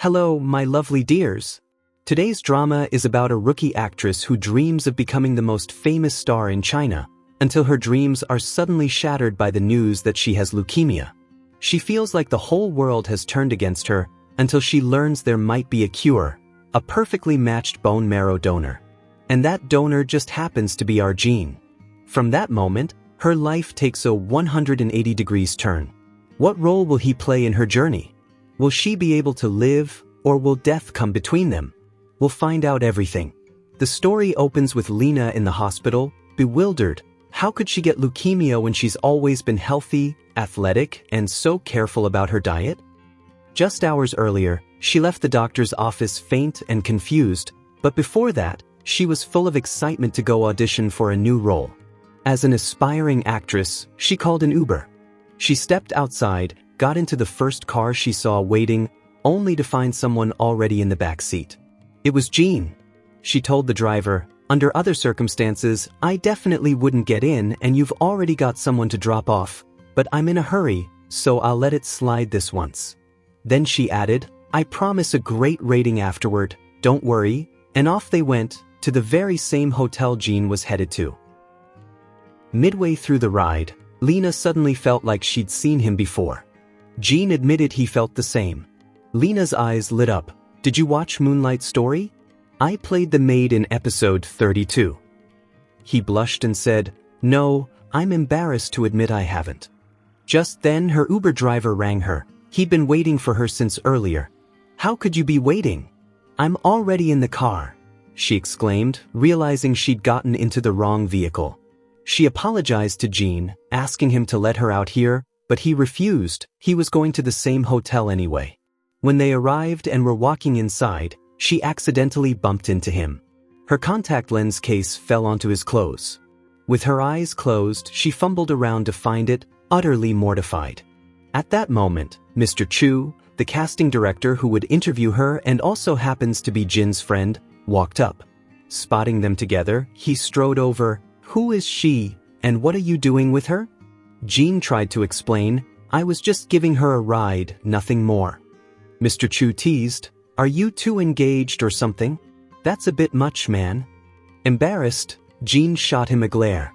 Hello, my lovely dears. Today's drama is about a rookie actress who dreams of becoming the most famous star in China, until her dreams are suddenly shattered by the news that she has leukemia. She feels like the whole world has turned against her until she learns there might be a cure, a perfectly matched bone marrow donor. And that donor just happens to be our Jean. From that moment, her life takes a 180 degrees turn. What role will he play in her journey? Will she be able to live, or will death come between them? We'll find out everything. The story opens with Lena in the hospital, bewildered. How could she get leukemia when she's always been healthy, athletic, and so careful about her diet? Just hours earlier, she left the doctor's office faint and confused, but before that, she was full of excitement to go audition for a new role. As an aspiring actress, she called an Uber. She stepped outside, got into the first car she saw waiting, only to find someone already in the back seat. It was Jean. She told the driver, "Under other circumstances, I definitely wouldn't get in and you've already got someone to drop off, but I'm in a hurry, so I'll let it slide this once." Then she added, "I promise a great rating afterward, don't worry," and off they went, to the very same hotel Jean was headed to. Midway through the ride, Lena suddenly felt like she'd seen him before. Jean admitted he felt the same. Lena's eyes lit up. "Did you watch Moonlight Story? I played the maid in episode 32. He blushed and said, "No, I'm embarrassed to admit I haven't." Just then her Uber driver rang her. He'd been waiting for her since earlier. "How could you be waiting? I'm already in the car," she exclaimed, realizing she'd gotten into the wrong vehicle. She apologized to Jean, asking him to let her out here, but he refused. He was going to the same hotel anyway. When they arrived and were walking inside, she accidentally bumped into him. Her contact lens case fell onto his clothes. With her eyes closed, she fumbled around to find it, utterly mortified. At that moment, Mr. Chu, the casting director who would interview her and also happens to be Jin's friend, walked up. Spotting them together, he strode over. "Who is she, and what are you doing with her?" Jean tried to explain, "I was just giving her a ride, nothing more." Mr. Chu teased, "Are you two engaged or something? That's a bit much, man." Embarrassed, Jean shot him a glare.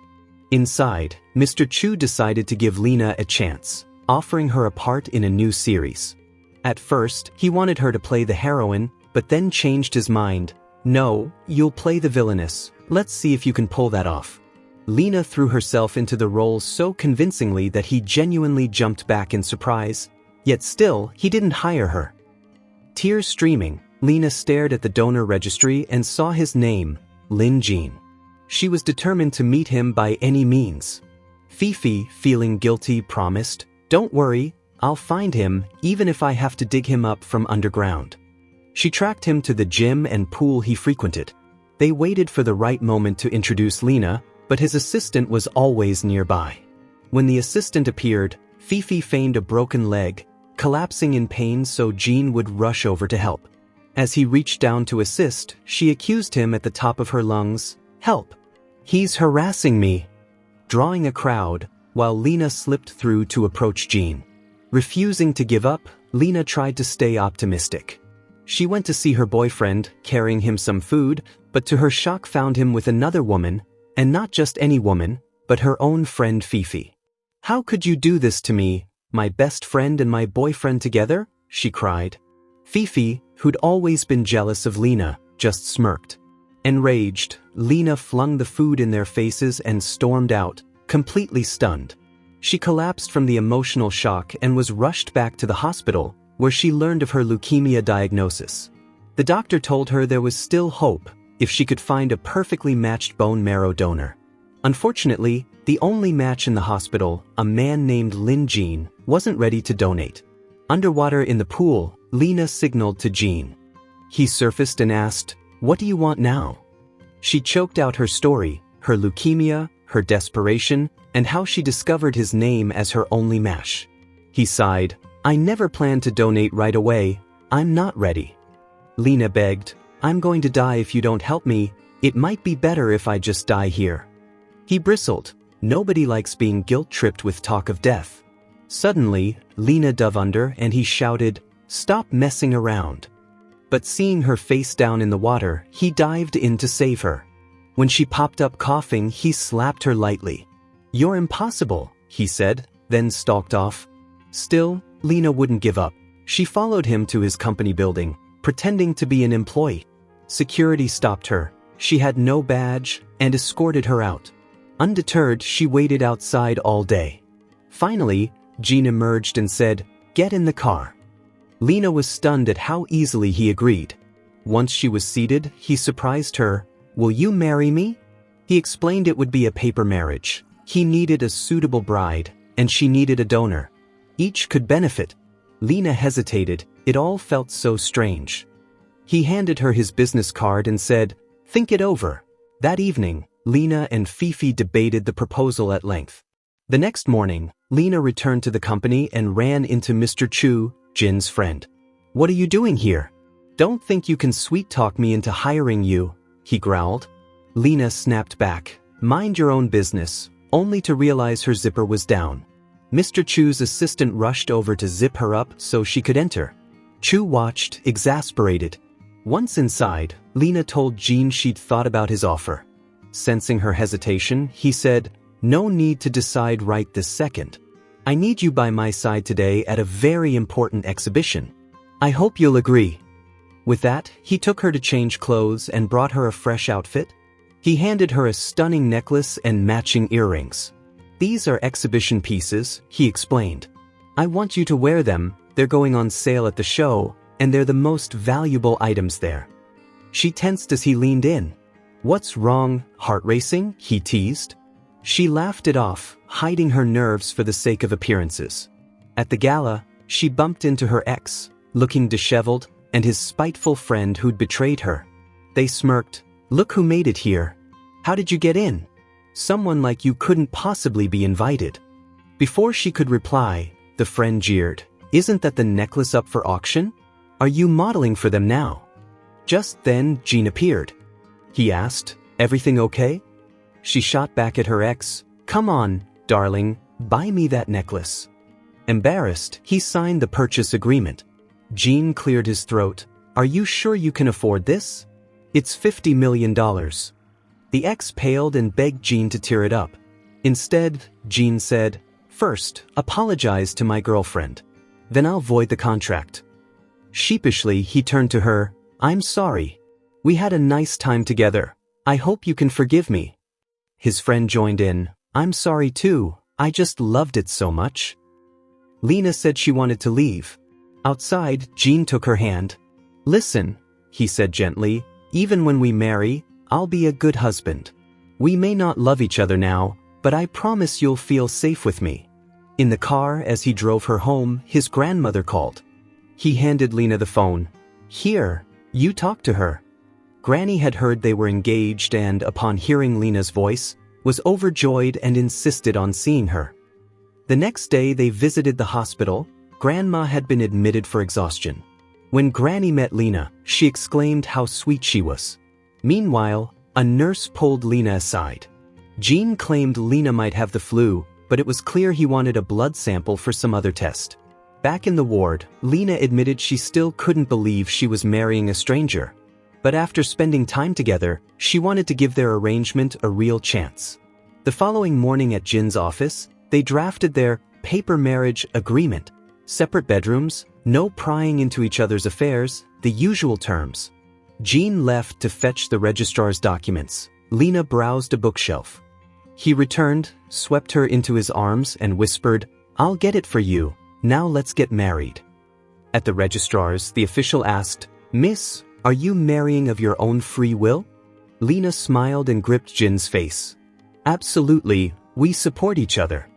Inside, Mr. Chu decided to give Lena a chance, offering her a part in a new series. At first, he wanted her to play the heroine, but then changed his mind. "No, you'll play the villainess. Let's see if you can pull that off." Lena threw herself into the role so convincingly that he genuinely jumped back in surprise. Yet still, he didn't hire her. Tears streaming, Lena stared at the donor registry and saw his name, Lin Jean. She was determined to meet him by any means. Fifi, feeling guilty, promised, "Don't worry, I'll find him, even if I have to dig him up from underground." She tracked him to the gym and pool he frequented. They waited for the right moment to introduce Lena, but his assistant was always nearby. When the assistant appeared, Fifi feigned a broken leg, collapsing in pain so Jean would rush over to help. As he reached down to assist, she accused him at the top of her lungs, "Help! He's harassing me!" Drawing a crowd, while Lena slipped through to approach Jean. Refusing to give up, Lena tried to stay optimistic. She went to see her boyfriend, carrying him some food, but to her shock found him with another woman, and not just any woman, but her own friend Fifi. "How could you do this to me, my best friend and my boyfriend together?" she cried. Fifi, who'd always been jealous of Lena, just smirked. Enraged, Lena flung the food in their faces and stormed out, completely stunned. She collapsed from the emotional shock and was rushed back to the hospital, where she learned of her leukemia diagnosis. The doctor told her there was still hope if she could find a perfectly matched bone marrow donor. Unfortunately, the only match in the hospital, a man named Lin Jean, wasn't ready to donate. Underwater in the pool, Lena signaled to Jean. He surfaced and asked, "What do you want now?" She choked out her story, her leukemia, her desperation, and how she discovered his name as her only match. He sighed, "I never planned to donate right away. I'm not ready." Lena begged, "I'm going to die if you don't help me. It might be better if I just die here." He bristled. Nobody likes being guilt-tripped with talk of death. Suddenly, Lena dove under and he shouted, "Stop messing around. But seeing her face down in the water, he dived in to save her. When she popped up coughing, he slapped her lightly. "You're impossible," he said, then stalked off. Still, Lena wouldn't give up. She followed him to his company building, pretending to be an employee. Security stopped her. She had no badge and escorted her out. Undeterred, she waited outside all day. Finally, Jean emerged and said, "Get in the car." Lena was stunned at how easily he agreed. Once she was seated, he surprised her. "Will you marry me?" He explained it would be a paper marriage. He needed a suitable bride, and she needed a donor. Each could benefit. Lena hesitated. It all felt so strange. He handed her his business card and said, "Think it over." That evening, Lena and Fifi debated the proposal at length. The next morning, Lena returned to the company and ran into Mr. Chu, Jin's friend. "What are you doing here? Don't think you can sweet-talk me into hiring you," he growled. Lena snapped back, "Mind your own business," only to realize her zipper was down. Mr. Chu's assistant rushed over to zip her up so she could enter. Chu watched, exasperated. Once inside, Lena told Jean she'd thought about his offer. Sensing her hesitation, he said, "No need to decide right this second. I need you by my side today at a very important exhibition. I hope you'll agree." With that, he took her to change clothes and brought her a fresh outfit. He handed her a stunning necklace and matching earrings. "These are exhibition pieces," he explained. "I want you to wear them. They're going on sale at the show, and they're the most valuable items there." She tensed as he leaned in. "What's wrong, heart racing?" he teased. She laughed it off, hiding her nerves for the sake of appearances. At the gala, she bumped into her ex, looking disheveled, and his spiteful friend who'd betrayed her. They smirked. "Look who made it here. How did you get in? Someone like you couldn't possibly be invited." Before she could reply, the friend jeered. "Isn't that the necklace up for auction? Are you modeling for them now?" Just then, Jean appeared. He asked, "Everything okay?" She shot back at her ex. "Come on, darling, buy me that necklace." Embarrassed, he signed the purchase agreement. Jean cleared his throat. "Are you sure you can afford this? It's $50 million. The ex paled and begged Jean to tear it up. Instead, Jean said, "First, apologize to my girlfriend. Then I'll void the contract." Sheepishly, he turned to her. "I'm sorry. We had a nice time together. I hope you can forgive me." His friend joined in. "I'm sorry too. I just loved it so much." Lena said she wanted to leave. Outside, Jean took her hand. "Listen," he said gently, "even when we marry, I'll be a good husband. We may not love each other now, but I promise you'll feel safe with me." In the car, as he drove her home, his grandmother called. He handed Lena the phone. "Here, you talk to her." Granny had heard they were engaged and, upon hearing Lena's voice, was overjoyed and insisted on seeing her. The next day they visited the hospital. Grandma had been admitted for exhaustion. When Granny met Lena, she exclaimed how sweet she was. Meanwhile, a nurse pulled Lena aside. Jean claimed Lena might have the flu, but it was clear he wanted a blood sample for some other test. Back in the ward, Lena admitted she still couldn't believe she was marrying a stranger. But after spending time together, she wanted to give their arrangement a real chance. The following morning at Jin's office, they drafted their paper marriage agreement. Separate bedrooms, no prying into each other's affairs, the usual terms. Jean left to fetch the registrar's documents. Lena browsed a bookshelf. He returned, swept her into his arms, and whispered, "I'll get it for you. Now let's get married." At the registrar's, the official asked, "Miss, are you marrying of your own free will?" Lena smiled and gripped Jin's face. "Absolutely, we support each other."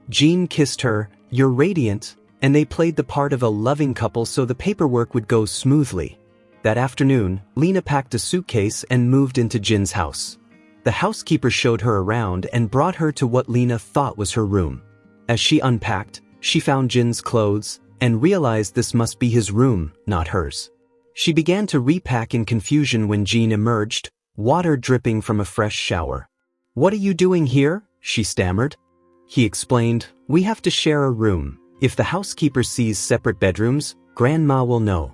Jean kissed her. "You're radiant," and they played the part of a loving couple so the paperwork would go smoothly. That afternoon, Lena packed a suitcase and moved into Jin's house. The housekeeper showed her around and brought her to what Lena thought was her room. As she unpacked, she found Jin's clothes and realized this must be his room, not hers. She began to repack in confusion when Jean emerged, water dripping from a fresh shower. "What are you doing here?" she stammered. He explained, "We have to share a room. If the housekeeper sees separate bedrooms, Grandma will know."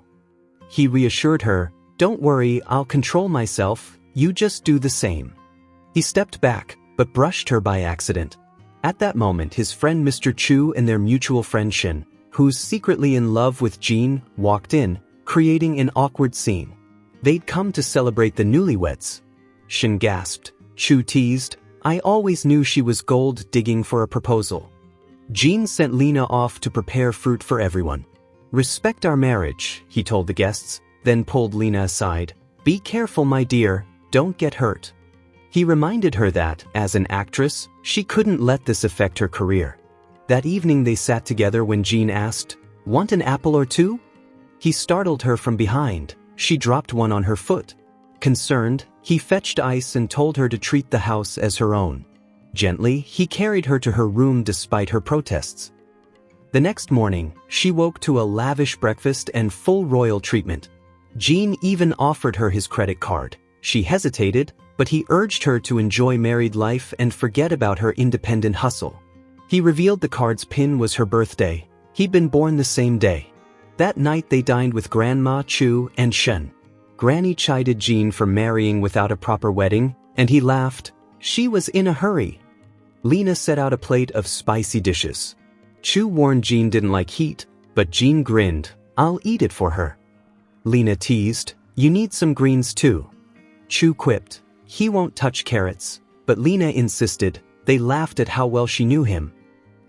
he reassured her, "Don't worry, I'll control myself, you just do the same." He stepped back, but brushed her by accident. At that moment, his friend Mr. Chu and their mutual friend Shen, who's secretly in love with Jean, walked in, creating an awkward scene. They'd come to celebrate the newlyweds. Shen gasped. Chu teased, "I always knew she was gold digging for a proposal." Jean sent Lena off to prepare fruit for everyone. "Respect our marriage," he told the guests, then pulled Lena aside. "Be careful, my dear, don't get hurt." He reminded her that, as an actress, she couldn't let this affect her career. That evening they sat together when Jean asked, "Want an apple or two?" He startled her from behind. She dropped one on her foot. Concerned, he fetched ice and told her to treat the house as her own. Gently, he carried her to her room despite her protests. The next morning, she woke to a lavish breakfast and full royal treatment. Jean even offered her his credit card. She hesitated, but he urged her to enjoy married life and forget about her independent hustle. He revealed the card's pin was her birthday. He'd been born the same day. That night they dined with Grandma Chu and Shen. Granny chided Jean for marrying without a proper wedding, and he laughed. She was in a hurry. Lena set out a plate of spicy dishes. Chu warned Jean didn't like heat, but Jean grinned. "I'll eat it for her." Lena teased, "You need some greens too." Chu quipped, "He won't touch carrots," but Lena insisted. They laughed at how well she knew him.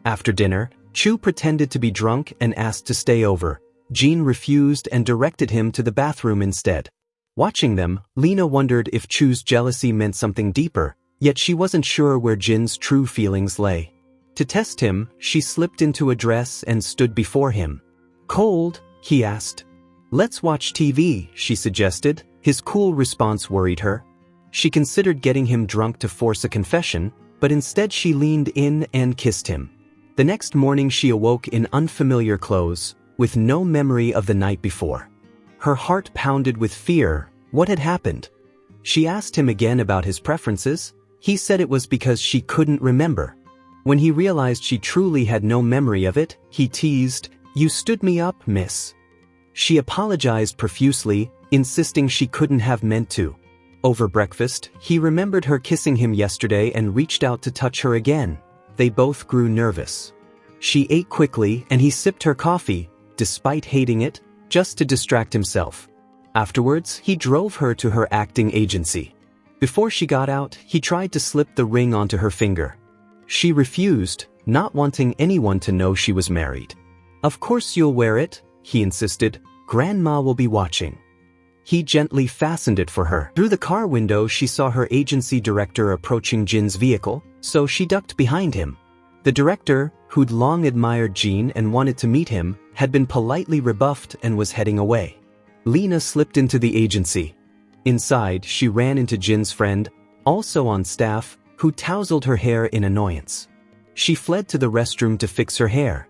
After dinner, Chu pretended to be drunk and asked to stay over. Jean refused and directed him to the bathroom instead. Watching them, Lena wondered if Chu's jealousy meant something deeper, yet she wasn't sure where Jin's true feelings lay. To test him, she slipped into a dress and stood before him. "Cold?" he asked. "Let's watch TV," she suggested. His cool response worried her. She considered getting him drunk to force a confession, but instead she leaned in and kissed him. The next morning she awoke in unfamiliar clothes, with no memory of the night before. Her heart pounded with fear. What had happened? She asked him again about his preferences. He said it was because she couldn't remember. When he realized she truly had no memory of it, he teased, "You stood me up, miss." She apologized profusely, insisting she couldn't have meant to. Over breakfast, he remembered her kissing him yesterday and reached out to touch her again. They both grew nervous. She ate quickly and he sipped her coffee, despite hating it, just to distract himself. Afterwards, he drove her to her acting agency. Before she got out, he tried to slip the ring onto her finger. She refused, not wanting anyone to know she was married. "Of course you'll wear it," he insisted. "Grandma will be watching." He gently fastened it for her. Through the car window, she saw her agency director approaching Jin's vehicle, so she ducked behind him. The director, who'd long admired Jean and wanted to meet him, had been politely rebuffed and was heading away. Lena slipped into the agency. Inside, she ran into Jin's friend, also on staff, who tousled her hair in annoyance. She fled to the restroom to fix her hair.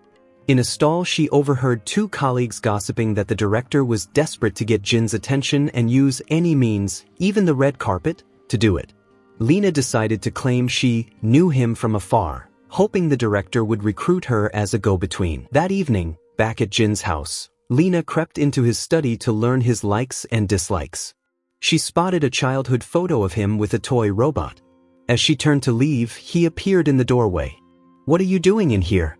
In a stall, she overheard two colleagues gossiping that the director was desperate to get Jin's attention and use any means, even the red carpet, to do it. Lena decided to claim she knew him from afar, hoping the director would recruit her as a go-between. That evening, back at Jin's house, Lena crept into his study to learn his likes and dislikes. She spotted a childhood photo of him with a toy robot. As she turned to leave, he appeared in the doorway. "What are you doing in here?"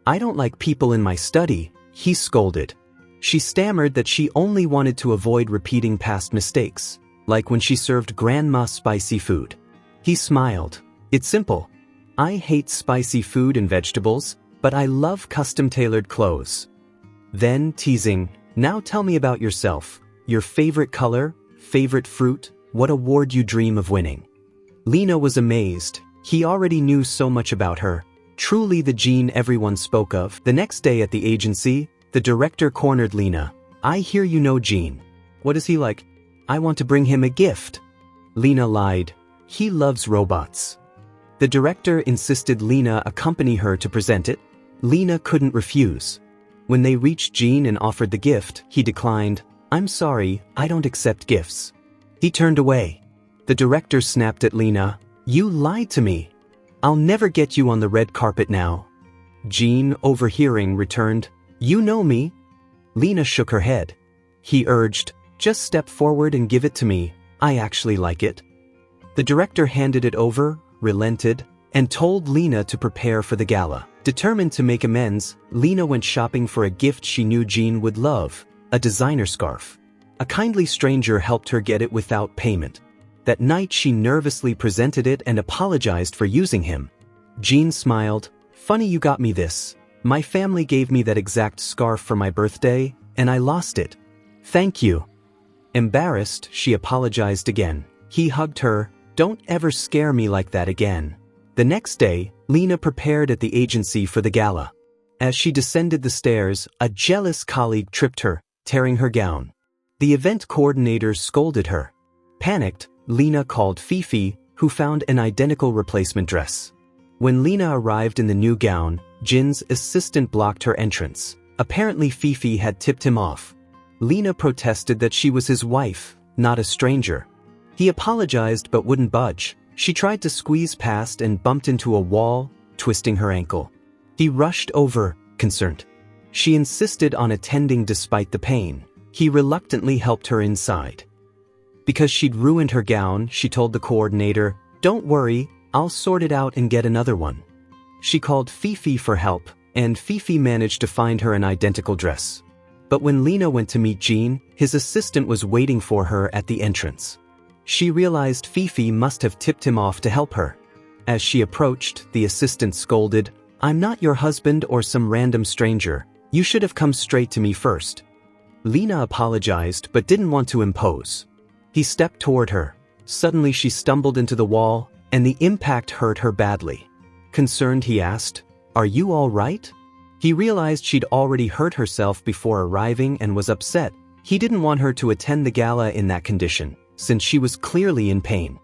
"I don't like people in my study," he scolded. She stammered that she only wanted to avoid repeating past mistakes, like when she served Grandma spicy food. He smiled. "It's simple. I hate spicy food and vegetables, but I love custom-tailored clothes." Then, teasing, "Now tell me about yourself. Your favorite color, favorite fruit, what award you dream of winning." Lena was amazed. He already knew so much about her. Truly the Jean everyone spoke of. The next day at the agency, the director cornered Lena. "I hear you know Jean. What is he like?" "I want to bring him a gift." Lena lied. "He loves robots." The director insisted Lena accompany her to present it. Lena couldn't refuse. When they reached Jean and offered the gift, he declined. "I'm sorry, I don't accept gifts." He turned away. The director snapped at Lena. "You lied to me. I'll never get you on the red carpet now." Jean, overhearing, returned, "You know me." Lena shook her head. he urged. Just step forward and give it to me, I actually like it. The director handed it over, relented, and told Lena to prepare for the gala. Determined to make amends, Lena went shopping for a gift she knew Jean would love, a designer scarf. A kindly stranger helped her get it without payment. That night she nervously presented it and apologized for using him. Jean smiled. Funny you got me this. My family gave me that exact scarf for my birthday, and I lost it. Thank you. Embarrassed, she apologized again. He hugged her. Don't ever scare me like that again. The next day, Lena prepared at the agency for the gala. As she descended the stairs, a jealous colleague tripped her, tearing her gown. The event coordinator scolded her. Panicked, Lena called Fifi, who found an identical replacement dress. When Lena arrived in the new gown, Jin's assistant blocked her entrance. Apparently Fifi had tipped him off. Lena protested that she was his wife, not a stranger. He apologized but wouldn't budge. She tried to squeeze past and bumped into a wall, twisting her ankle. He rushed over, concerned. She insisted on attending despite the pain. He reluctantly helped her inside. Because she'd ruined her gown, she told the coordinator, "Don't worry, I'll sort it out and get another one." She called Fifi for help, and Fifi managed to find her an identical dress. But when Lena went to meet Jean, his assistant was waiting for her at the entrance. She realized Fifi must have tipped him off to help her. As she approached, the assistant scolded, "I'm not your husband or some random stranger. You should have come straight to me first." Lena apologized but didn't want to impose. He stepped toward her. Suddenly she stumbled into the wall, and the impact hurt her badly. Concerned, he asked, "Are you all right?" He realized she'd already hurt herself before arriving and was upset. He didn't want her to attend the gala in that condition, since she was clearly in pain.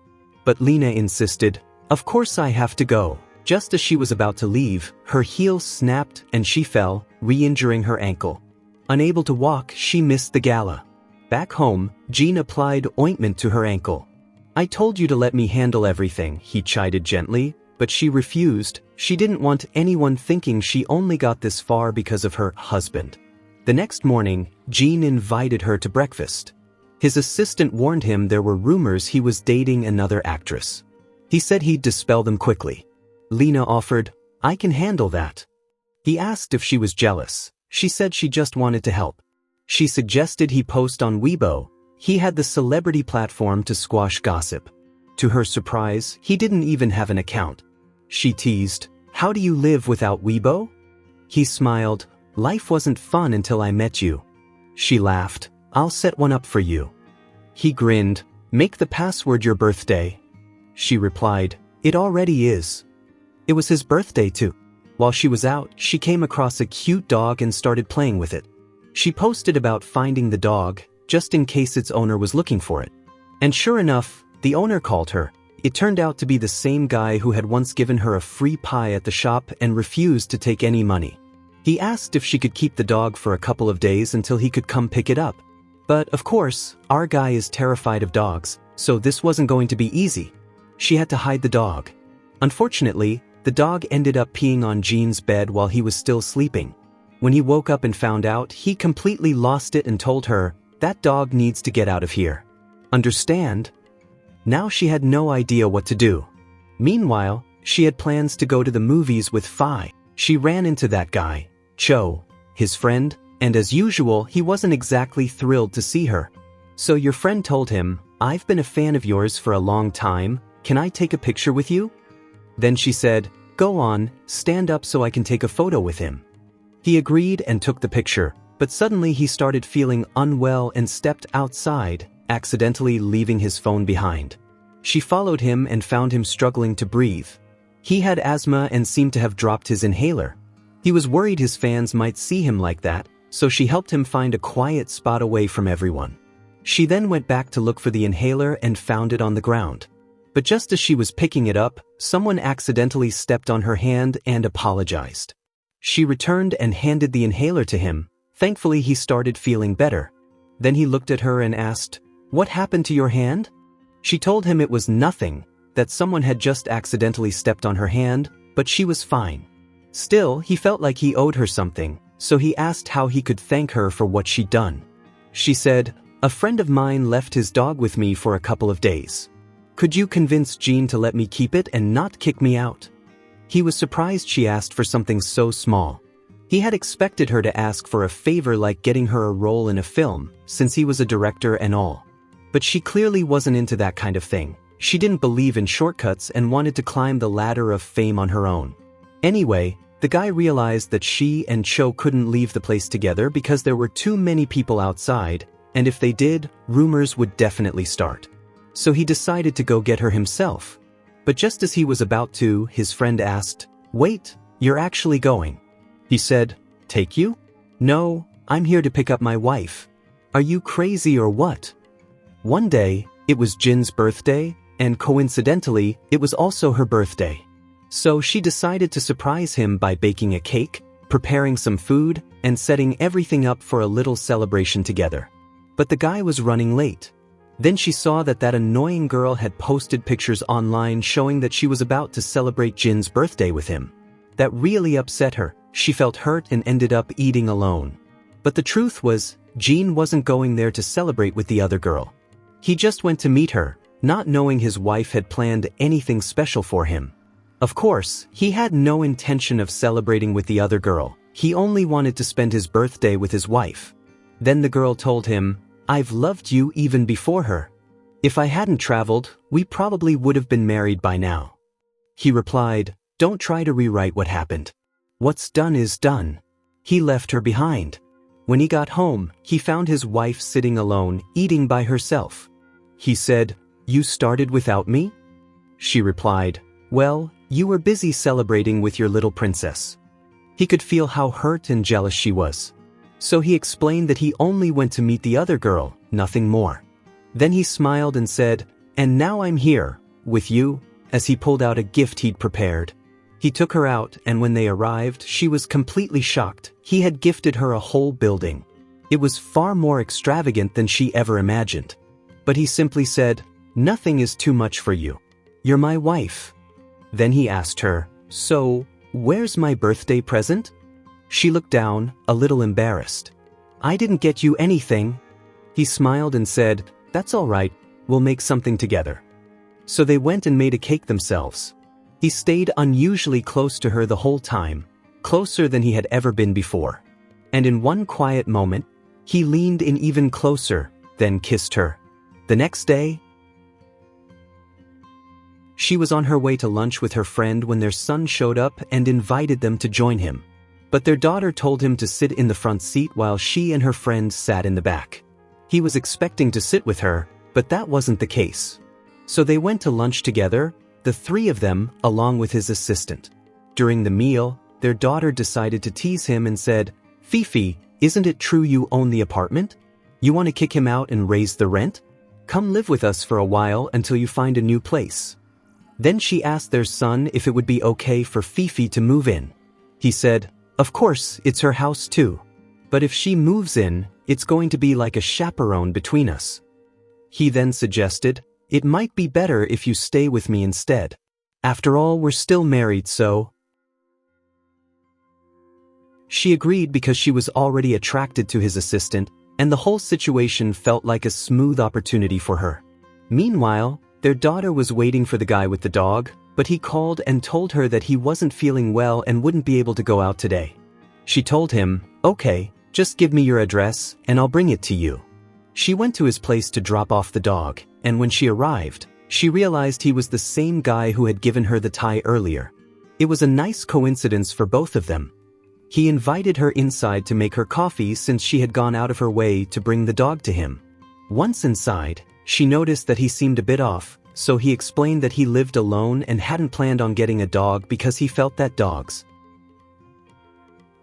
But Lena insisted, "Of course I have to go." Just as she was about to leave, her heel snapped and she fell, re-injuring her ankle. Unable to walk, she missed the gala. Back home, Jean applied ointment to her ankle. "I told you to let me handle everything," he chided gently, but she refused. She didn't want anyone thinking she only got this far because of her husband. The next morning, Jean invited her to breakfast. His assistant warned him there were rumors he was dating another actress. He said he'd dispel them quickly. Lena offered, "I can handle that." He asked if she was jealous. She said she just wanted to help. She suggested he post on Weibo. He had the celebrity platform to squash gossip. To her surprise, he didn't even have an account. She teased, "How do you live without Weibo?" He smiled, "Life wasn't fun until I met you." She laughed, "I'll set one up for you." He grinned, "Make the password your birthday." She replied, "It already is." It was his birthday too. While she was out, she came across a cute dog and started playing with it. She posted about finding the dog, just in case its owner was looking for it. And sure enough, the owner called her. It turned out to be the same guy who had once given her a free pie at the shop and refused to take any money. He asked if she could keep the dog for a couple of days until he could come pick it up. But of course, our guy is terrified of dogs, so this wasn't going to be easy. She had to hide the dog. Unfortunately, the dog ended up peeing on Jean's bed while he was still sleeping. When he woke up and found out, he completely lost it and told her, "That dog needs to get out of here." Understand? Now she had no idea what to do. Meanwhile, she had plans to go to the movies with Phi. She ran into that guy, Cho, his friend, and as usual, he wasn't exactly thrilled to see her. So your friend told him, "I've been a fan of yours for a long time, can I take a picture with you?" Then she said, "Go on, stand up so I can take a photo with him." He agreed and took the picture, but suddenly he started feeling unwell and stepped outside, accidentally leaving his phone behind. She followed him and found him struggling to breathe. He had asthma and seemed to have dropped his inhaler. He was worried his fans might see him like that, so she helped him find a quiet spot away from everyone. She then went back to look for the inhaler and found it on the ground. But just as she was picking it up, someone accidentally stepped on her hand and apologized. She returned and handed the inhaler to him. Thankfully, he started feeling better. Then he looked at her and asked, "What happened to your hand?" She told him it was nothing, that someone had just accidentally stepped on her hand, but she was fine. Still, he felt like he owed her something, so he asked how he could thank her for what she'd done. She said, "A friend of mine left his dog with me for a couple of days. Could you convince Jean to let me keep it and not kick me out?" He was surprised she asked for something so small. He had expected her to ask for a favor like getting her a role in a film, since he was a director and all. But she clearly wasn't into that kind of thing. She didn't believe in shortcuts and wanted to climb the ladder of fame on her own. Anyway, the guy realized that she and Cho couldn't leave the place together because there were too many people outside, and if they did, rumors would definitely start. So he decided to go get her himself. But just as he was about to, his friend asked, "Wait, you're actually going?" He said, "Take you? No, I'm here to pick up my wife. Are you crazy or what?" One day, it was Jin's birthday, and coincidentally, it was also her birthday. So she decided to surprise him by baking a cake, preparing some food, and setting everything up for a little celebration together. But the guy was running late. Then she saw that annoying girl had posted pictures online showing that she was about to celebrate Jin's birthday with him. That really upset her. She felt hurt and ended up eating alone. But the truth was, Jin wasn't going there to celebrate with the other girl. He just went to meet her, not knowing his wife had planned anything special for him. Of course, he had no intention of celebrating with the other girl. He only wanted to spend his birthday with his wife. Then the girl told him, "I've loved you even before her. If I hadn't traveled, we probably would have been married by now." He replied, "Don't try to rewrite what happened. What's done is done." He left her behind. When he got home, he found his wife sitting alone, eating by herself. He said, "You started without me?" She replied, "Well, you were busy celebrating with your little princess." He could feel how hurt and jealous she was. So he explained that he only went to meet the other girl, nothing more. Then he smiled and said, "And now I'm here, with you," as he pulled out a gift he'd prepared. He took her out, and when they arrived, she was completely shocked. He had gifted her a whole building. It was far more extravagant than she ever imagined. But he simply said, "Nothing is too much for you. You're my wife." Then he asked her, "So, where's my birthday present?" She looked down, a little embarrassed. "I didn't get you anything." He smiled and said, "That's all right, we'll make something together." So they went and made a cake themselves. He stayed unusually close to her the whole time, closer than he had ever been before. And in one quiet moment, he leaned in even closer, then kissed her. The next day, she was on her way to lunch with her friend when their son showed up and invited them to join him. But their daughter told him to sit in the front seat while she and her friend sat in the back. He was expecting to sit with her, but that wasn't the case. So they went to lunch together, the three of them, along with his assistant. During the meal, their daughter decided to tease him and said, "Fifi, isn't it true you own the apartment? You want to kick him out and raise the rent? Come live with us for a while until you find a new place." Then she asked their son if it would be okay for Fifi to move in. He said, "Of course, it's her house too. But if she moves in, it's going to be like a chaperone between us." He then suggested, "It might be better if you stay with me instead. After all, we're still married, so..." She agreed because she was already attracted to his assistant, and the whole situation felt like a smooth opportunity for her. Meanwhile, their daughter was waiting for the guy with the dog, but he called and told her that he wasn't feeling well and wouldn't be able to go out today. She told him, "Okay, just give me your address, and I'll bring it to you." She went to his place to drop off the dog, and when she arrived, she realized he was the same guy who had given her the tie earlier. It was a nice coincidence for both of them. He invited her inside to make her coffee since she had gone out of her way to bring the dog to him. Once inside, she noticed that he seemed a bit off, so he explained that he lived alone and hadn't planned on getting a dog because he felt that dogs.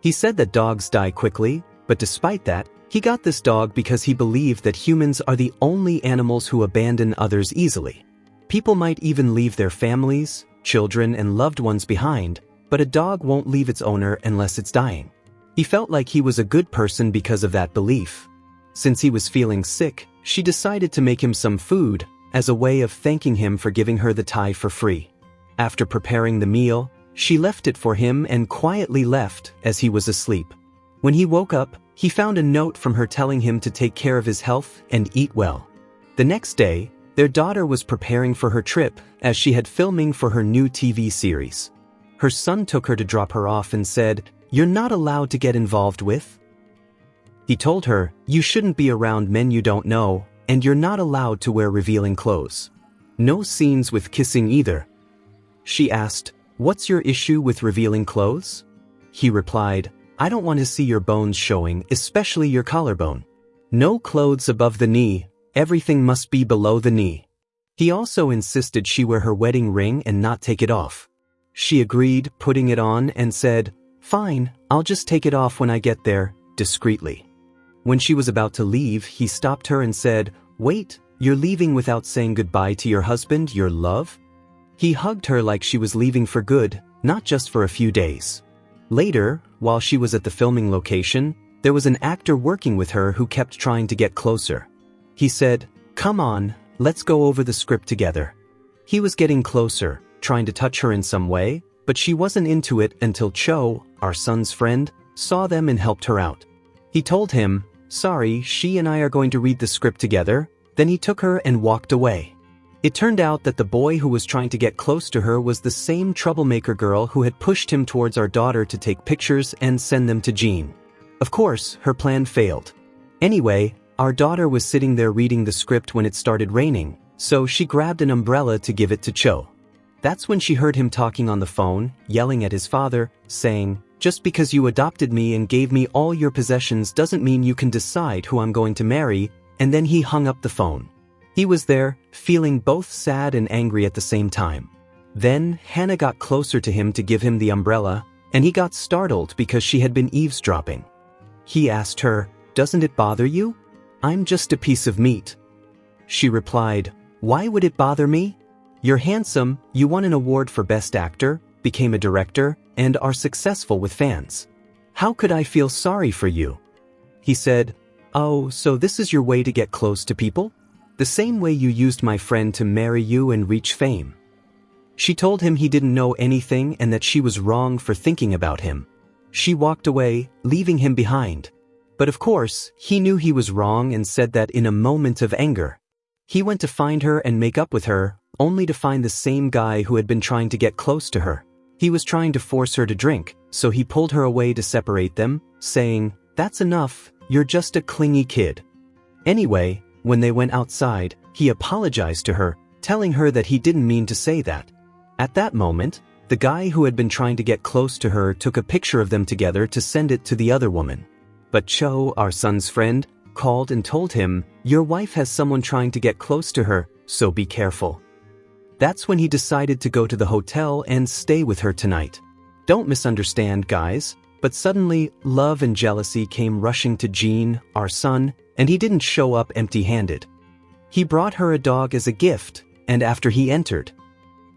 He said that dogs die quickly, but despite that, he got this dog because he believed that humans are the only animals who abandon others easily. People might even leave their families, children, and loved ones behind, but a dog won't leave its owner unless it's dying. He felt like he was a good person because of that belief. Since he was feeling sick, she decided to make him some food as a way of thanking him for giving her the tie for free. After preparing the meal, she left it for him and quietly left as he was asleep. When he woke up, He found a note from her telling him to take care of his health and eat well. The next day, their daughter was preparing for her trip as she had filming for her new TV series. Her son took her to drop her off and said, "You're not allowed to get involved with." He told her, "You shouldn't be around men you don't know, and you're not allowed to wear revealing clothes. No scenes with kissing either." She asked, "What's your issue with revealing clothes?" He replied, "I don't want to see your bones showing, especially your collarbone. No clothes above the knee, everything must be below the knee." He also insisted she wear her wedding ring and not take it off. She agreed, putting it on, and said, "Fine, I'll just take it off when I get there," discreetly. When she was about to leave, he stopped her and said, "Wait, you're leaving without saying goodbye to your husband, your love?" He hugged her like she was leaving for good, not just for a few days. Later, while she was at the filming location, there was an actor working with her who kept trying to get closer. He said, "Come on, let's go over the script together." He was getting closer, trying to touch her in some way, but she wasn't into it until Cho, our son's friend, saw them and helped her out. He told him, "Sorry, she and I are going to read the script together." Then he took her and walked away. It turned out that the boy who was trying to get close to her was the same troublemaker girl who had pushed him towards our daughter to take pictures and send them to Jean. Of course, her plan failed. Anyway, our daughter was sitting there reading the script when it started raining, so she grabbed an umbrella to give it to Cho. That's when she heard him talking on the phone, yelling at his father, saying, "Just because you adopted me and gave me all your possessions doesn't mean you can decide who I'm going to marry," and then he hung up the phone. He was there, feeling both sad and angry at the same time. Then, Hannah got closer to him to give him the umbrella, and he got startled because she had been eavesdropping. He asked her, "Doesn't it bother you? I'm just a piece of meat." She replied, "Why would it bother me? You're handsome, you won an award for Best Actor, became a director, and are successful with fans. How could I feel sorry for you?" He said, "Oh, so this is your way to get close to people? The same way you used my friend to marry you and reach fame." She told him he didn't know anything and that she was wrong for thinking about him. She walked away, leaving him behind. But of course, he knew he was wrong and said that in a moment of anger. He went to find her and make up with her, only to find the same guy who had been trying to get close to her. He was trying to force her to drink, so he pulled her away to separate them, saying, "That's enough, you're just a clingy kid." Anyway, when they went outside, he apologized to her, telling her that he didn't mean to say that. At that moment, the guy who had been trying to get close to her took a picture of them together to send it to the other woman. But Cho, our son's friend, called and told him, "Your wife has someone trying to get close to her, so be careful." That's when he decided to go to the hotel and stay with her tonight. Don't misunderstand, guys, but suddenly love and jealousy came rushing to Jean, our son, and he didn't show up empty-handed. He brought her a dog as a gift, and after he entered,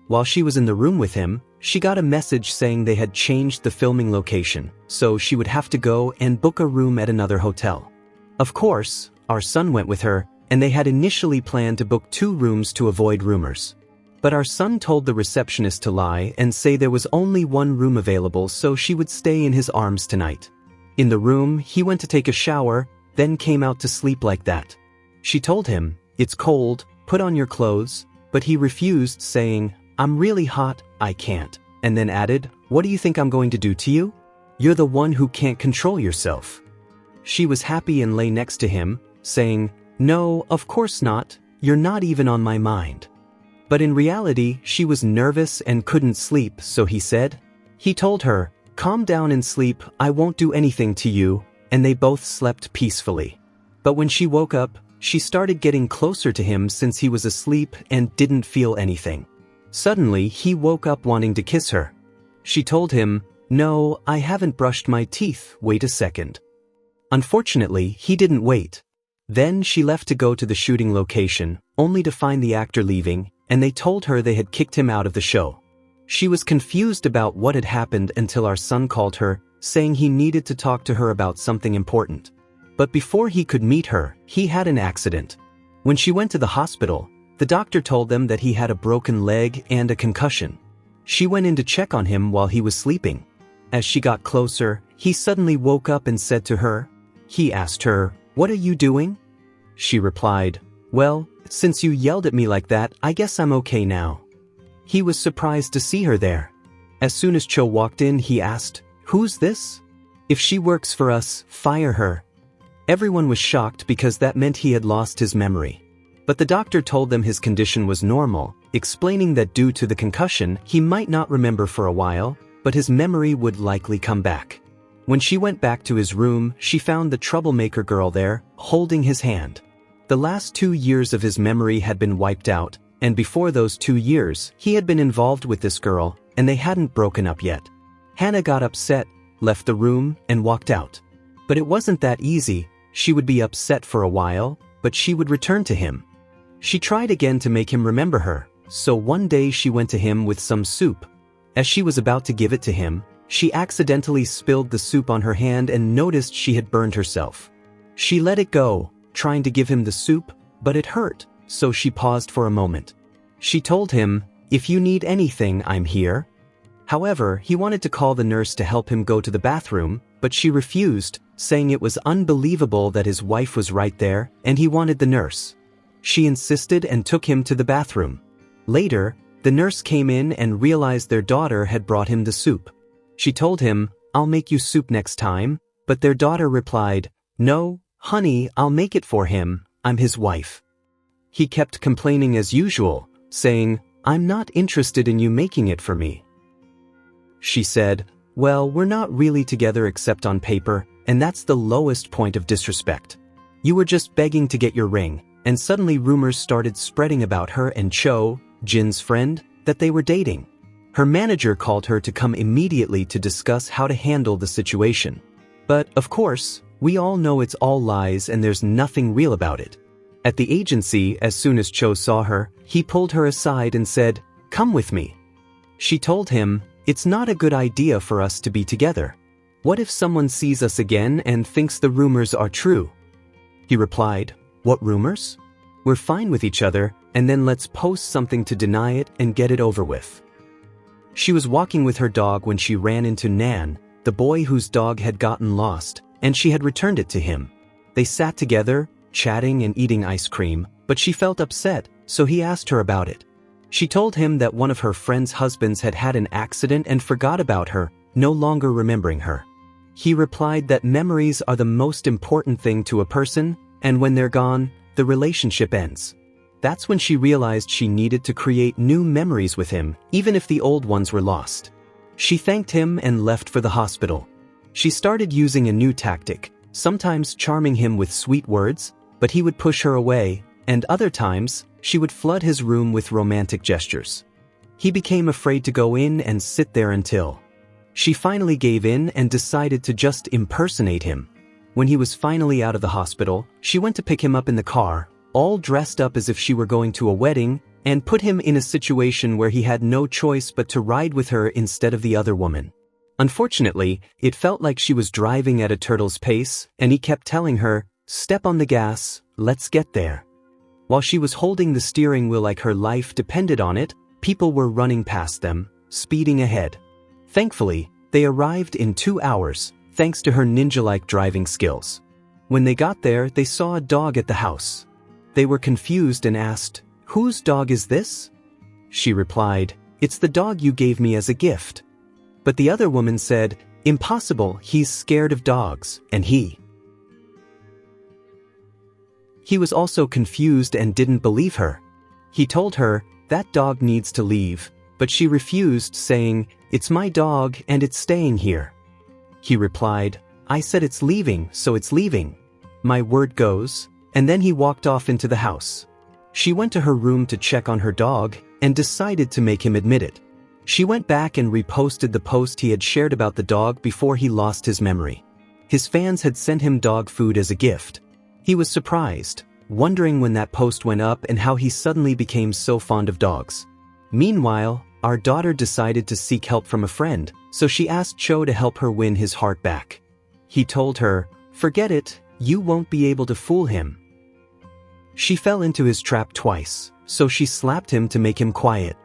while she was in the room with him, she got a message saying they had changed the filming location, so she would have to go and book a room at another hotel. Of course, our son went with her, and they had initially planned to book 2 rooms to avoid rumors. But our son told the receptionist to lie and say there was only 1 room available, so she would stay in his arms tonight. In the room, he went to take a shower, then came out to sleep like that. She told him, "It's cold, put on your clothes," but he refused, saying, "I'm really hot, I can't," and then added, "What do you think I'm going to do to you? You're the one who can't control yourself." She was happy and lay next to him, saying, "No, of course not, you're not even on my mind." But in reality, she was nervous and couldn't sleep, so he told her, "Calm down and sleep, I won't do anything to you," and they both slept peacefully. But when she woke up, she started getting closer to him since he was asleep and didn't feel anything. Suddenly, he woke up wanting to kiss her. She told him, "No, I haven't brushed my teeth, wait a second." Unfortunately, he didn't wait. Then she left to go to the shooting location, only to find the actor leaving, and they told her they had kicked him out of the show. She was confused about what had happened until our son called her, saying he needed to talk to her about something important. But before he could meet her, he had an accident. When she went to the hospital, the doctor told them that he had a broken leg and a concussion. She went in to check on him while he was sleeping. As she got closer, he suddenly woke up and said to her, He asked her, "What are you doing?" She replied, "Well, since you yelled at me like that, I guess I'm okay now." He was surprised to see her there. As soon as Cho walked in, he asked, "Who's this? If she works for us, fire her." Everyone was shocked because that meant he had lost his memory. But the doctor told them his condition was normal, explaining that due to the concussion, he might not remember for a while, but his memory would likely come back. When she went back to his room, she found the troublemaker girl there, holding his hand. The last 2 years of his memory had been wiped out, and before those 2 years, he had been involved with this girl, and they hadn't broken up yet. Hannah got upset, left the room, and walked out. But it wasn't that easy. She would be upset for a while, but she would return to him. She tried again to make him remember her, so one day she went to him with some soup. As she was about to give it to him, she accidentally spilled the soup on her hand and noticed she had burned herself. She let it go, trying to give him the soup, but it hurt, so she paused for a moment. She told him, "If you need anything, I'm here." However, he wanted to call the nurse to help him go to the bathroom, but she refused, saying it was unbelievable that his wife was right there, and he wanted the nurse. She insisted and took him to the bathroom. Later, the nurse came in and realized their daughter had brought him the soup. She told him, "I'll make you soup next time," but their daughter replied, "No, honey, I'll make it for him, I'm his wife." He kept complaining as usual, saying, "I'm not interested in you making it for me." She said, "Well, we're not really together except on paper, and that's the lowest point of disrespect. You were just begging to get your ring," and suddenly rumors started spreading about her and Cho, Jin's friend, that they were dating. Her manager called her to come immediately to discuss how to handle the situation. But, of course, we all know it's all lies and there's nothing real about it. At the agency, as soon as Cho saw her, he pulled her aside and said, "Come with me." She told him, "It's not a good idea for us to be together. What if someone sees us again and thinks the rumors are true?" He replied, "What rumors? We're fine with each other, and then let's post something to deny it and get it over with." She was walking with her dog when she ran into Nan, the boy whose dog had gotten lost, and she had returned it to him. They sat together, chatting and eating ice cream, but she felt upset, so he asked her about it. She told him that one of her friend's husbands had had an accident and forgot about her, no longer remembering her. He replied that memories are the most important thing to a person, and when they're gone, the relationship ends. That's when she realized she needed to create new memories with him, even if the old ones were lost. She thanked him and left for the hospital. She started using a new tactic, sometimes charming him with sweet words, but he would push her away, and other times, she would flood his room with romantic gestures. He became afraid to go in and sit there until she finally gave in and decided to just impersonate him. When he was finally out of the hospital, she went to pick him up in the car, all dressed up as if she were going to a wedding, and put him in a situation where he had no choice but to ride with her instead of the other woman. Unfortunately, it felt like she was driving at a turtle's pace, and he kept telling her, "Step on the gas, let's get there." While she was holding the steering wheel like her life depended on it, people were running past them, speeding ahead. Thankfully, they arrived in 2 hours, thanks to her ninja-like driving skills. When they got there, they saw a dog at the house. They were confused and asked, "Whose dog is this?" She replied, "It's the dog you gave me as a gift." But the other woman said, "Impossible, he's scared of dogs, and he was also confused and didn't believe her. He told her, "That dog needs to leave," but she refused, saying, "It's my dog and it's staying here." He replied, "I said it's leaving, so it's leaving. My word goes," and then he walked off into the house. She went to her room to check on her dog and decided to make him admit it. She went back and reposted the post he had shared about the dog before he lost his memory. His fans had sent him dog food as a gift. He was surprised, wondering when that post went up and how he suddenly became so fond of dogs. Meanwhile, our daughter decided to seek help from a friend, so she asked Cho to help her win his heart back. He told her, "Forget it, you won't be able to fool him." She fell into his trap twice, so she slapped him to make him quiet.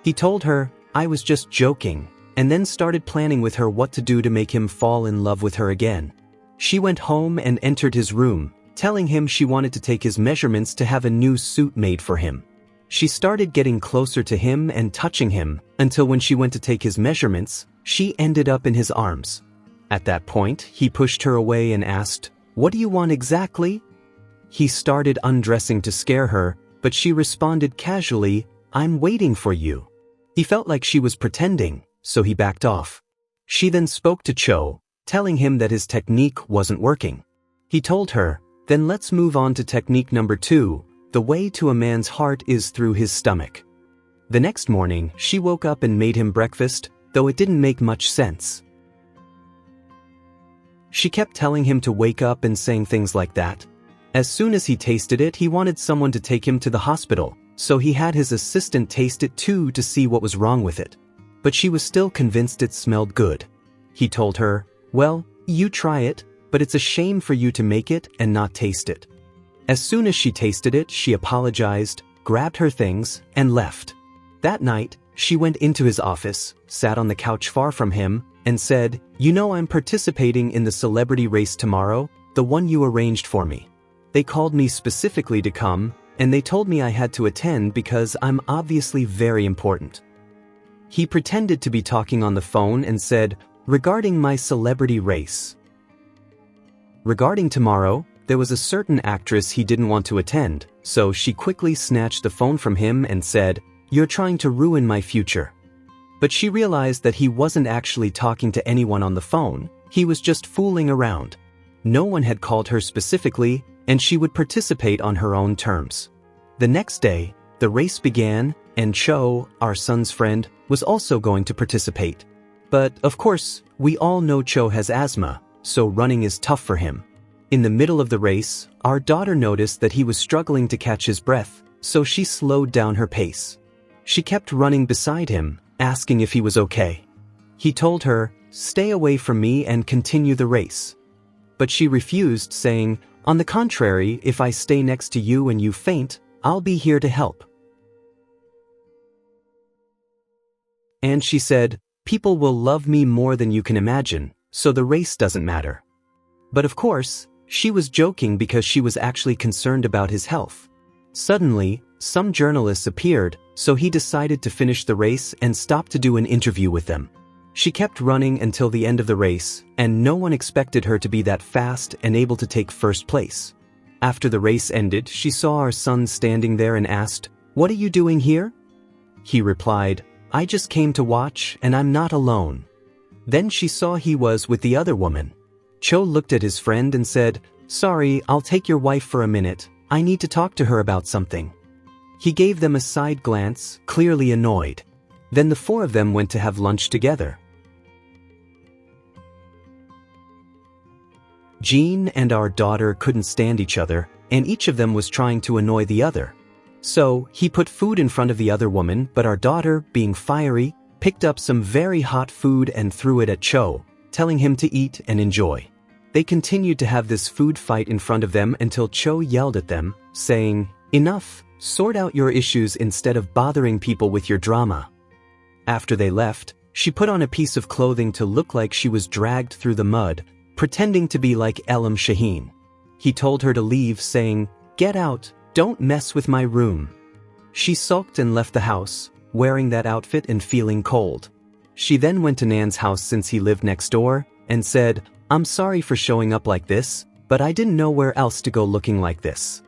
He told her, "I was just joking," and then started planning with her what to do to make him fall in love with her again. She went home and entered his room, telling him she wanted to take his measurements to have a new suit made for him. She started getting closer to him and touching him, until when she went to take his measurements, she ended up in his arms. At that point, he pushed her away and asked, "What do you want exactly?" He started undressing to scare her, but she responded casually, "I'm waiting for you." He felt like she was pretending, so he backed off. She then spoke to Cho, telling him that his technique wasn't working. He told her, "Then let's move on to technique number 2. The way to a man's heart is through his stomach." The next morning, she woke up and made him breakfast, though it didn't make much sense. She kept telling him to wake up and saying things like that. As soon as he tasted it, he wanted someone to take him to the hospital, so he had his assistant taste it too to see what was wrong with it. But she was still convinced it smelled good. He told her, "Well, you try it, but it's a shame for you to make it and not taste it." As soon as she tasted it, she apologized, grabbed her things, and left. That night, she went into his office, sat on the couch far from him, and said, "You know I'm participating in the celebrity race tomorrow, the one you arranged for me. They called me specifically to come, and they told me I had to attend because I'm obviously very important." He pretended to be talking on the phone and said, "Regarding my celebrity race." Regarding tomorrow, there was a certain actress he didn't want to attend, so she quickly snatched the phone from him and said, "You're trying to ruin my future." But she realized that he wasn't actually talking to anyone on the phone, he was just fooling around. No one had called her specifically, and she would participate on her own terms. The next day, the race began, and Cho, our son's friend, was also going to participate. But, of course, we all know Cho has asthma, so running is tough for him. In the middle of the race, our daughter noticed that he was struggling to catch his breath, so she slowed down her pace. She kept running beside him, asking if he was okay. He told her, "Stay away from me and continue the race." But she refused, saying, "On the contrary, if I stay next to you and you faint, I'll be here to help." And she said, "People will love me more than you can imagine, so the race doesn't matter." But of course, she was joking because she was actually concerned about his health. Suddenly, some journalists appeared, so he decided to finish the race and stop to do an interview with them. She kept running until the end of the race, and no one expected her to be that fast and able to take first place. After the race ended, she saw our son standing there and asked, "What are you doing here?" He replied, "I just came to watch, and I'm not alone." Then she saw he was with the other woman. Cho looked at his friend and said, "Sorry, I'll take your wife for a minute. I need to talk to her about something." He gave them a side glance, clearly annoyed. Then the four of them went to have lunch together. Jean and our daughter couldn't stand each other, and each of them was trying to annoy the other. So, he put food in front of the other woman, but our daughter, being fiery, picked up some very hot food and threw it at Cho, telling him to eat and enjoy. They continued to have this food fight in front of them until Cho yelled at them, saying, "Enough, sort out your issues instead of bothering people with your drama." After they left, she put on a piece of clothing to look like she was dragged through the mud, pretending to be like Elam Shaheen. He told her to leave, saying, "Get out, don't mess with my room." She sulked and left the house, wearing that outfit and feeling cold. She then went to Nan's house since he lived next door, and said, "I'm sorry for showing up like this, but I didn't know where else to go looking like this."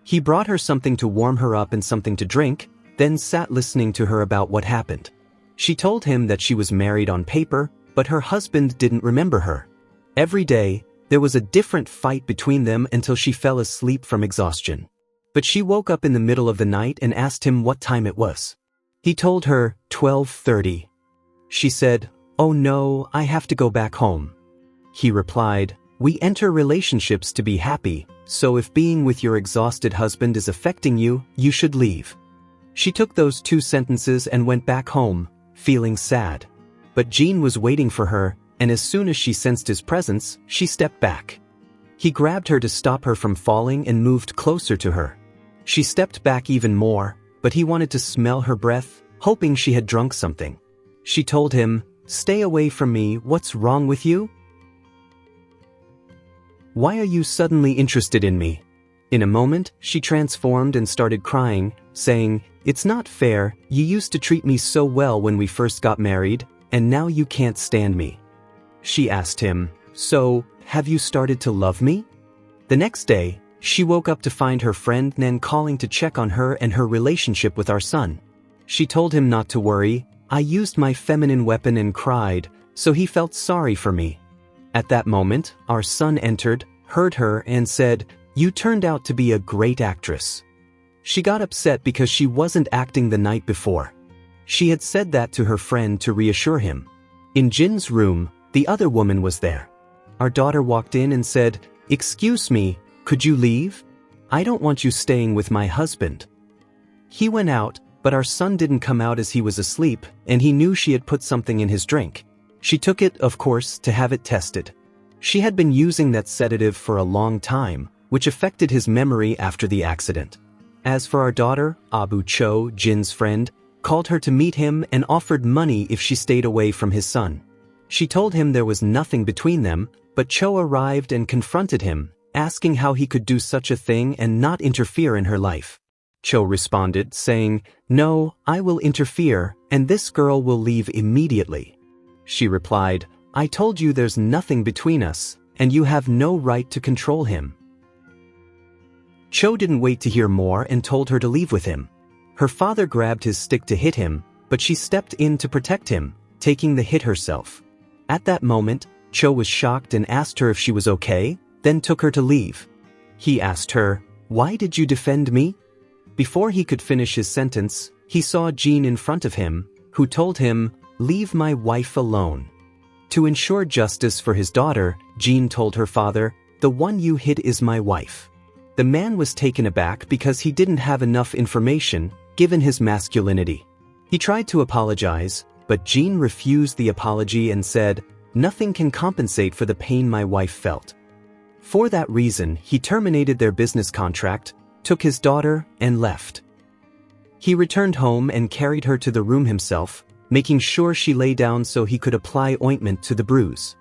He brought her something to warm her up and something to drink, then sat listening to her about what happened. She told him that she was married on paper, but her husband didn't remember her. Every day, there was a different fight between them until she fell asleep from exhaustion. But she woke up in the middle of the night and asked him what time it was. He told her 12:30. She said, "Oh no, I have to go back home." He replied, "We enter relationships to be happy, so if being with your exhausted husband is affecting you, you should leave." She took those 2 sentences and went back home, feeling sad. But Jean was waiting for her, and as soon as she sensed his presence, she stepped back. He grabbed her to stop her from falling and moved closer to her. She stepped back even more, but he wanted to smell her breath, hoping she had drunk something. She told him, Stay away from me, what's wrong with you? Why are you suddenly interested in me? In a moment, she transformed and started crying, saying, It's not fair, you used to treat me so well when we first got married, and now you can't stand me. She asked him, So, have you started to love me? The next day, she woke up to find her friend Nan calling to check on her and her relationship with our son. She told him not to worry, I used my feminine weapon and cried, so he felt sorry for me. At that moment, our son entered, heard her and said, You turned out to be a great actress. She got upset because she wasn't acting the night before. She had said that to her friend to reassure him. In Jin's room, the other woman was there. Our daughter walked in and said, Excuse me, could you leave? I don't want you staying with my husband. He went out, but our son didn't come out as he was asleep, and he knew she had put something in his drink. She took it, of course, to have it tested. She had been using that sedative for a long time, which affected his memory after the accident. As for our daughter, Abu Cho, Jin's friend, called her to meet him and offered money if she stayed away from his son. She told him there was nothing between them, but Cho arrived and confronted him, asking how he could do such a thing and not interfere in her life. Cho responded, saying, No, I will interfere, and this girl will leave immediately. She replied, I told you there's nothing between us, and you have no right to control him. Cho didn't wait to hear more and told her to leave with him. Her father grabbed his stick to hit him, but she stepped in to protect him, taking the hit herself. At that moment, Cho was shocked and asked her if she was okay, then took her to leave. He asked her, Why did you defend me? Before he could finish his sentence, he saw Jin in front of him, who told him, Leave my wife alone. To ensure justice for his daughter, Jin told her father, The one you hit is my wife. The man was taken aback because he didn't have enough information, given his masculinity. He tried to apologize, but Jin refused the apology and said, Nothing can compensate for the pain my wife felt. For that reason, he terminated their business contract, took his daughter, and left. He returned home and carried her to the room himself, making sure she lay down so he could apply ointment to the bruise.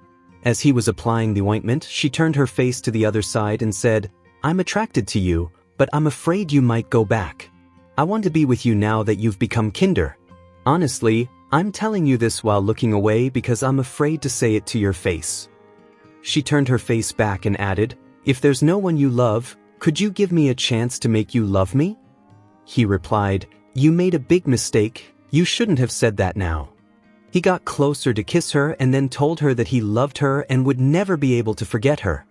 As he was applying the ointment, she turned her face to the other side and said, I'm attracted to you, but I'm afraid you might go back. I want to be with you now that you've become kinder. Honestly, I'm telling you this while looking away because I'm afraid to say it to your face. She turned her face back and added, If there's no one you love, could you give me a chance to make you love me? He replied, You made a big mistake, you shouldn't have said that now. He got closer to kiss her and then told her that he loved her and would never be able to forget her.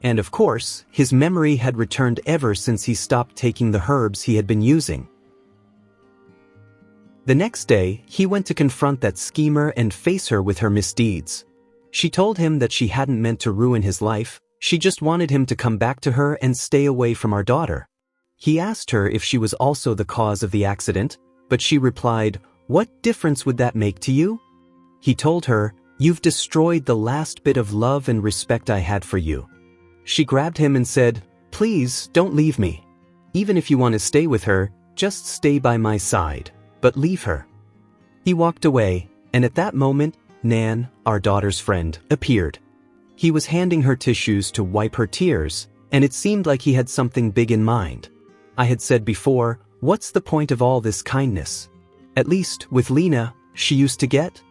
And of course, his memory had returned ever since he stopped taking the herbs he had been using. The next day, he went to confront that schemer and face her with her misdeeds. She told him that she hadn't meant to ruin his life, she just wanted him to come back to her and stay away from our daughter. He asked her if she was also the cause of the accident, but she replied, What difference would that make to you? He told her, You've destroyed the last bit of love and respect I had for you. She grabbed him and said, Please, don't leave me. Even if you want to stay with her, just stay by my side, but leave her. He walked away, and at that moment, Nan, our daughter's friend, appeared. He was handing her tissues to wipe her tears, and it seemed like he had something big in mind. I had said before, what's the point of all this kindness? At least, with Lena, she used to get.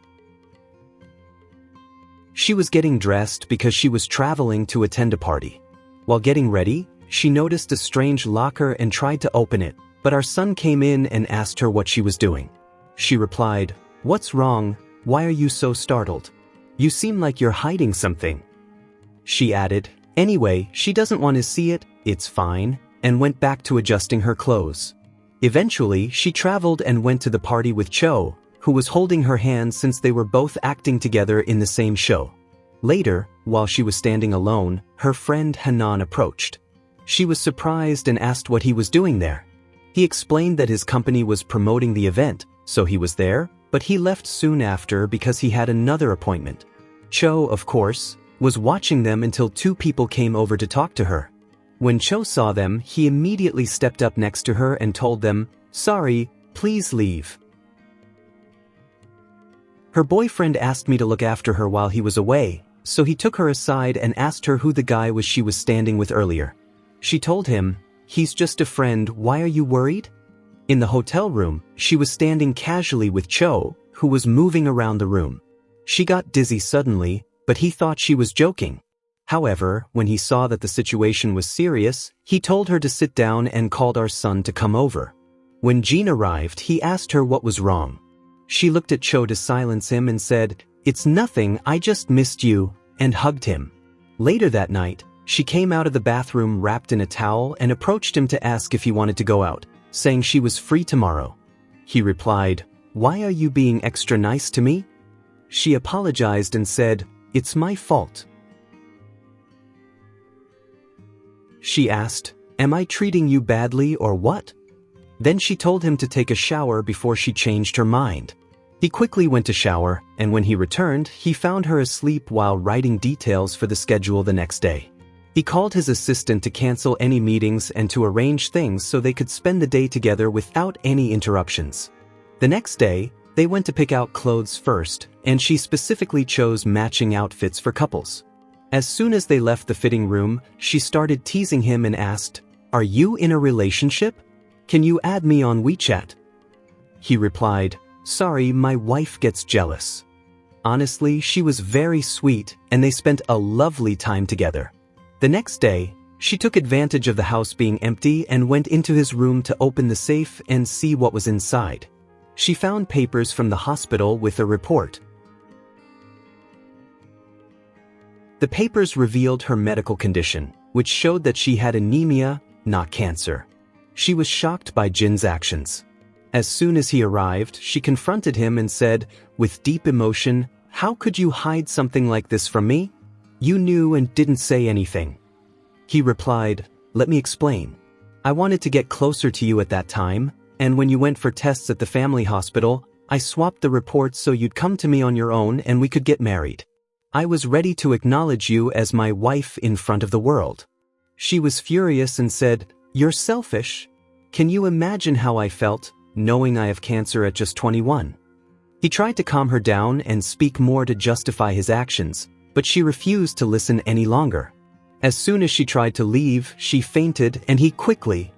She was getting dressed because she was traveling to attend a party. While getting ready, she noticed a strange locker and tried to open it, but our son came in and asked her what she was doing. She replied, What's wrong? Why are you so startled? You seem like you're hiding something. She added, Anyway, she doesn't want to see it, it's fine, and went back to adjusting her clothes. Eventually, she traveled and went to the party with Cho, who was holding her hand since they were both acting together in the same show. Later, while she was standing alone, her friend Hanan approached. She was surprised and asked what he was doing there. He explained that his company was promoting the event, so he was there, but he left soon after because he had another appointment. Cho, of course, was watching them until two people came over to talk to her. When Cho saw them, he immediately stepped up next to her and told them, Sorry, please leave. Her boyfriend asked me to look after her while he was away, so he took her aside and asked her who the guy was she was standing with earlier. She told him, "He's just a friend, why are you worried?" In the hotel room, she was standing casually with Cho, who was moving around the room. She got dizzy suddenly, but he thought she was joking. However, when he saw that the situation was serious, he told her to sit down and called our son to come over. When Jean arrived, he asked her what was wrong. She looked at Cho to silence him and said, "It's nothing, I just missed you," and hugged him. Later that night, she came out of the bathroom wrapped in a towel and approached him to ask if he wanted to go out, saying she was free tomorrow. He replied, "Why are you being extra nice to me?" She apologized and said, "It's my fault." She asked, "Am I treating you badly or what?" Then she told him to take a shower before she changed her mind. He quickly went to shower, and when he returned, he found her asleep while writing details for the schedule the next day. He called his assistant to cancel any meetings and to arrange things so they could spend the day together without any interruptions. The next day, they went to pick out clothes first, and she specifically chose matching outfits for couples. As soon as they left the fitting room, she started teasing him and asked, "Are you in a relationship? Can you add me on WeChat?" He replied, "Sorry, my wife gets jealous." Honestly, she was very sweet, and they spent a lovely time together. The next day, she took advantage of the house being empty and went into his room to open the safe and see what was inside. She found papers from the hospital with a report. The papers revealed her medical condition, which showed that she had anemia, not cancer. She was shocked by Jin's actions. As soon as he arrived, she confronted him and said, with deep emotion, "How could you hide something like this from me? You knew and didn't say anything." He replied, "Let me explain. I wanted to get closer to you at that time, and when you went for tests at the family hospital, I swapped the reports so you'd come to me on your own and we could get married. I was ready to acknowledge you as my wife in front of the world." She was furious and said, "You're selfish. Can you imagine how I felt, knowing I have cancer at just 21? He tried to calm her down and speak more to justify his actions, but she refused to listen any longer. As soon as she tried to leave, she fainted and he quickly.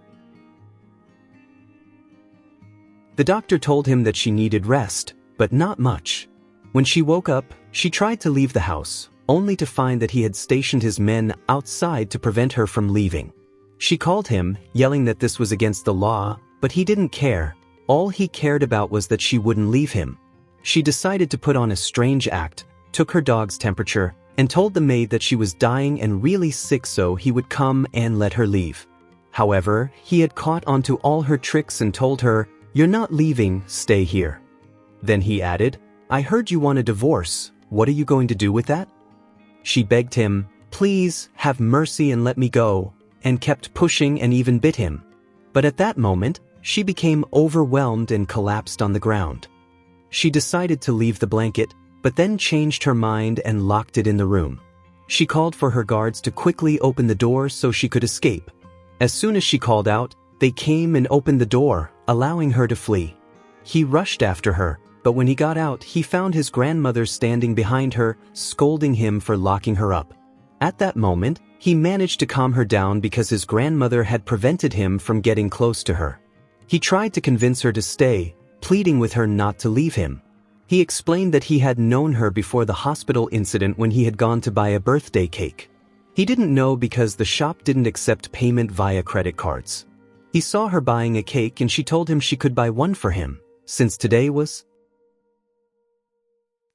The doctor told him that she needed rest, but not much. When she woke up, she tried to leave the house, only to find that he had stationed his men outside to prevent her from leaving. She called him, yelling that this was against the law, but he didn't care. All he cared about was that she wouldn't leave him. She decided to put on a strange act, took her dog's temperature, and told the maid that she was dying and really sick so he would come and let her leave. However, he had caught onto all her tricks and told her, "You're not leaving, stay here." Then he added, "I heard you want a divorce, what are you going to do with that?" She begged him, "Please, have mercy and let me go," and kept pushing and even bit him. But at that moment, she became overwhelmed and collapsed on the ground. She decided to leave the blanket, but then changed her mind and locked it in the room. She called for her guards to quickly open the door so she could escape. As soon as she called out, they came and opened the door, allowing her to flee. He rushed after her, but when he got out, he found his grandmother standing behind her, scolding him for locking her up. At that moment, he managed to calm her down because his grandmother had prevented him from getting close to her. He tried to convince her to stay, pleading with her not to leave him. He explained that he had known her before the hospital incident when he had gone to buy a birthday cake. He didn't know because the shop didn't accept payment via credit cards. He saw her buying a cake and she told him she could buy one for him, since today was.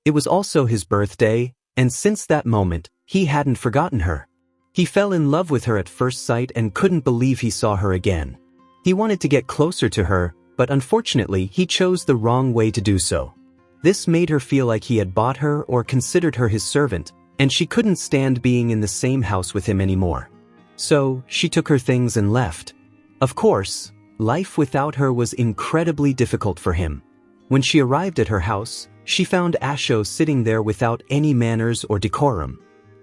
It was also his birthday, and since that moment, he hadn't forgotten her. He fell in love with her at first sight and couldn't believe he saw her again. He wanted to get closer to her, but unfortunately he chose the wrong way to do so. This made her feel like he had bought her or considered her his servant, and she couldn't stand being in the same house with him anymore. So, she took her things and left. Of course, life without her was incredibly difficult for him. When she arrived at her house, she found Asho sitting there without any manners or decorum.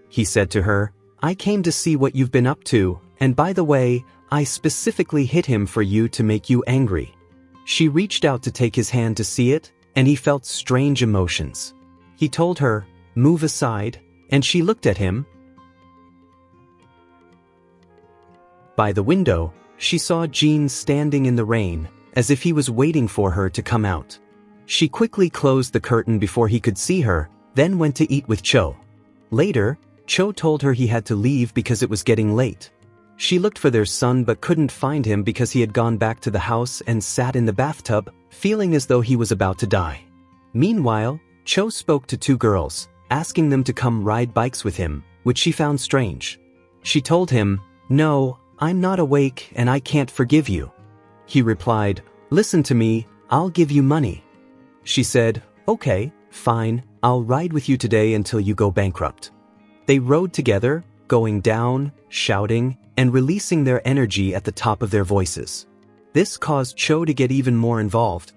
He said to her, "I came to see what you've been up to, and by the way, I specifically hit him for you to make you angry." She reached out to take his hand to see it, and he felt strange emotions. He told her, "Move aside," and she looked at him. By the window, she saw Jean standing in the rain, as if he was waiting for her to come out. She quickly closed the curtain before he could see her, then went to eat with Cho. Later, Cho told her he had to leave because it was getting late. She looked for their son but couldn't find him because he had gone back to the house and sat in the bathtub, feeling as though he was about to die. Meanwhile, Cho spoke to two girls, asking them to come ride bikes with him, which she found strange. She told him, "No, I'm not awake and I can't forgive you." He replied, "Listen to me, I'll give you money." She said, "Okay, fine, I'll ride with you today until you go bankrupt." They rode together, going down, shouting, and releasing their energy at the top of their voices. This caused Cho to get even more involved.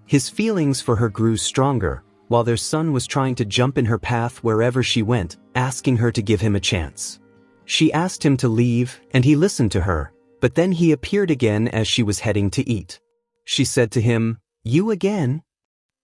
His feelings for her grew stronger, while their son was trying to jump in her path wherever she went, asking her to give him a chance. She asked him to leave, and he listened to her, but then he appeared again as she was heading to eat. She said to him, "You again?"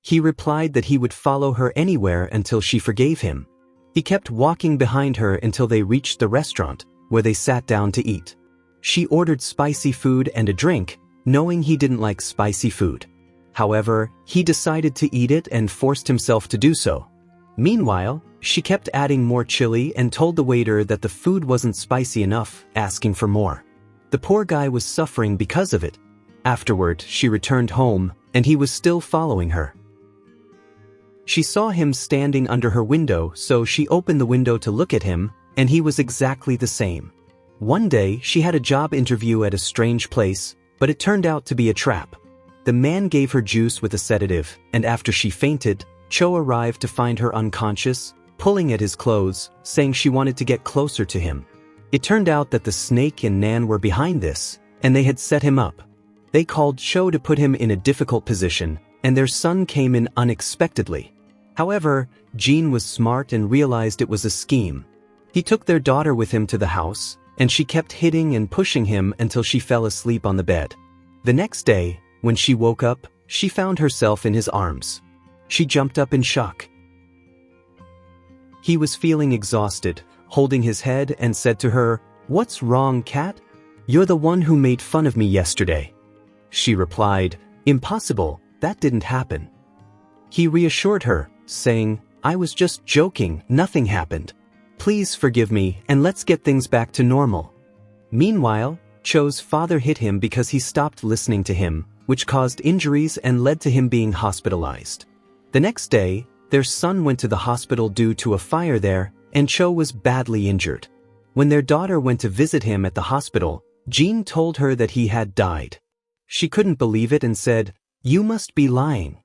He replied that he would follow her anywhere until she forgave him. He kept walking behind her until they reached the restaurant, where they sat down to eat. She ordered spicy food and a drink, knowing he didn't like spicy food. However, he decided to eat it and forced himself to do so. Meanwhile, she kept adding more chili and told the waiter that the food wasn't spicy enough, asking for more. The poor guy was suffering because of it. Afterward, she returned home, and he was still following her. She saw him standing under her window, so she opened the window to look at him, and he was exactly the same. One day, she had a job interview at a strange place, but it turned out to be a trap. The man gave her juice with a sedative, and after she fainted, Cho arrived to find her unconscious, pulling at his clothes, saying she wanted to get closer to him. It turned out that the snake and Nan were behind this, and they had set him up. They called Cho to put him in a difficult position, and their son came in unexpectedly. However, Jean was smart and realized it was a scheme. He took their daughter with him to the house, and she kept hitting and pushing him until she fell asleep on the bed. The next day, when she woke up, she found herself in his arms. She jumped up in shock. He was feeling exhausted, holding his head, and said to her, "What's wrong, Kat? You're the one who made fun of me yesterday." She replied, "Impossible, that didn't happen." He reassured her, saying, "I was just joking, nothing happened. Please forgive me and let's get things back to normal." Meanwhile, Cho's father hit him because he stopped listening to him, which caused injuries and led to him being hospitalized. The next day, their son went to the hospital due to a fire there, and Cho was badly injured. When their daughter went to visit him at the hospital, Jean told her that he had died. She couldn't believe it and said, "You must be lying."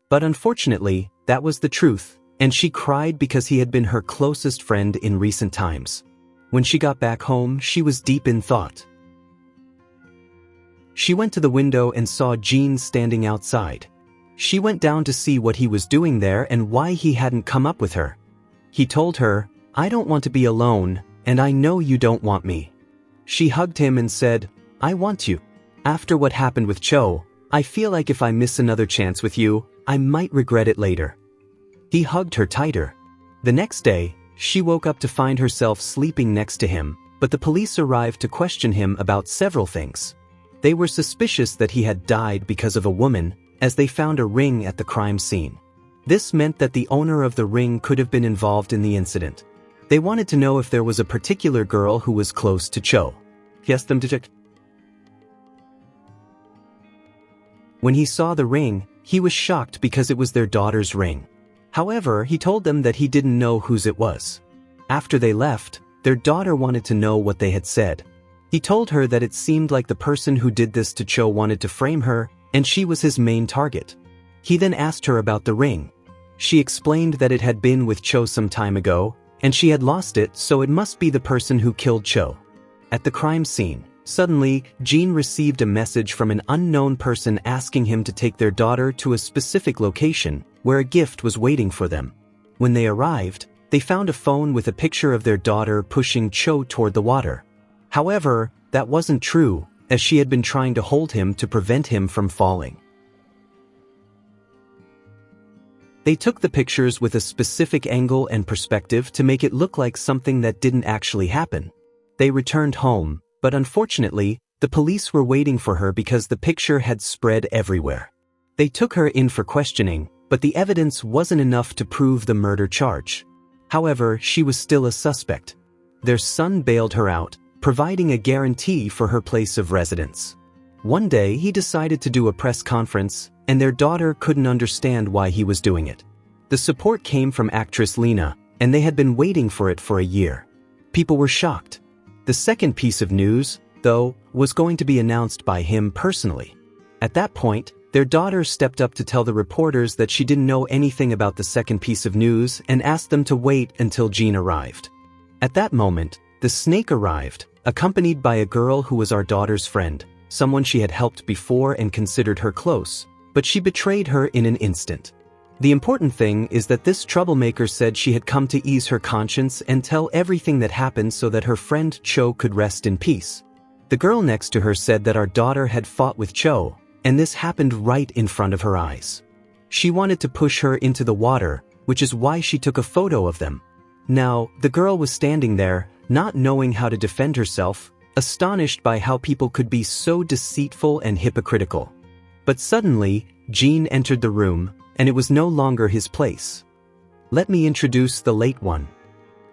But unfortunately, that was the truth, and she cried because he had been her closest friend in recent times. When she got back home, she was deep in thought. She went to the window and saw Jean standing outside. She went down to see what he was doing there and why he hadn't come up with her. He told her, "I don't want to be alone, and I know you don't want me." She hugged him and said, "I want you. After what happened with Cho, I feel like if I miss another chance with you, I might regret it later." He hugged her tighter. The next day, she woke up to find herself sleeping next to him, but the police arrived to question him about several things. They were suspicious that he had died because of a woman, as they found a ring at the crime scene. This meant that the owner of the ring could have been involved in the incident. They wanted to know if there was a particular girl who was close to Cho. He asked them to check. When he saw the ring, he was shocked because it was their daughter's ring. However, he told them that he didn't know whose it was. After they left, their daughter wanted to know what they had said. He told her that it seemed like the person who did this to Cho wanted to frame her, and she was his main target. He then asked her about the ring. She explained that it had been with Cho some time ago, and she had lost it, so it must be the person who killed Cho. At the crime scene, suddenly, Jean received a message from an unknown person asking him to take their daughter to a specific location, where a gift was waiting for them. When they arrived, they found a phone with a picture of their daughter pushing Cho toward the water. However, that wasn't true, as she had been trying to hold him to prevent him from falling. They took the pictures with a specific angle and perspective to make it look like something that didn't actually happen. They returned home, but unfortunately, the police were waiting for her because the picture had spread everywhere. They took her in for questioning, but the evidence wasn't enough to prove the murder charge. However, she was still a suspect. Their son bailed her out, providing a guarantee for her place of residence. One day, he decided to do a press conference, and their daughter couldn't understand why he was doing it. The support came from actress Lena, and they had been waiting for it for a year. People were shocked. The second piece of news, though, was going to be announced by him personally. At that point, their daughter stepped up to tell the reporters that she didn't know anything about the second piece of news and asked them to wait until Jean arrived. At that moment, the snake arrived, accompanied by a girl who was our daughter's friend, someone she had helped before and considered her close, but she betrayed her in an instant. The important thing is that this troublemaker said she had come to ease her conscience and tell everything that happened so that her friend Cho could rest in peace. The girl next to her said that our daughter had fought with Cho, and this happened right in front of her eyes. She wanted to push her into the water, which is why she took a photo of them. Now, the girl was standing there, not knowing how to defend herself, astonished by how people could be so deceitful and hypocritical. But suddenly, Jean entered the room, and it was no longer his place. Let me introduce the late one.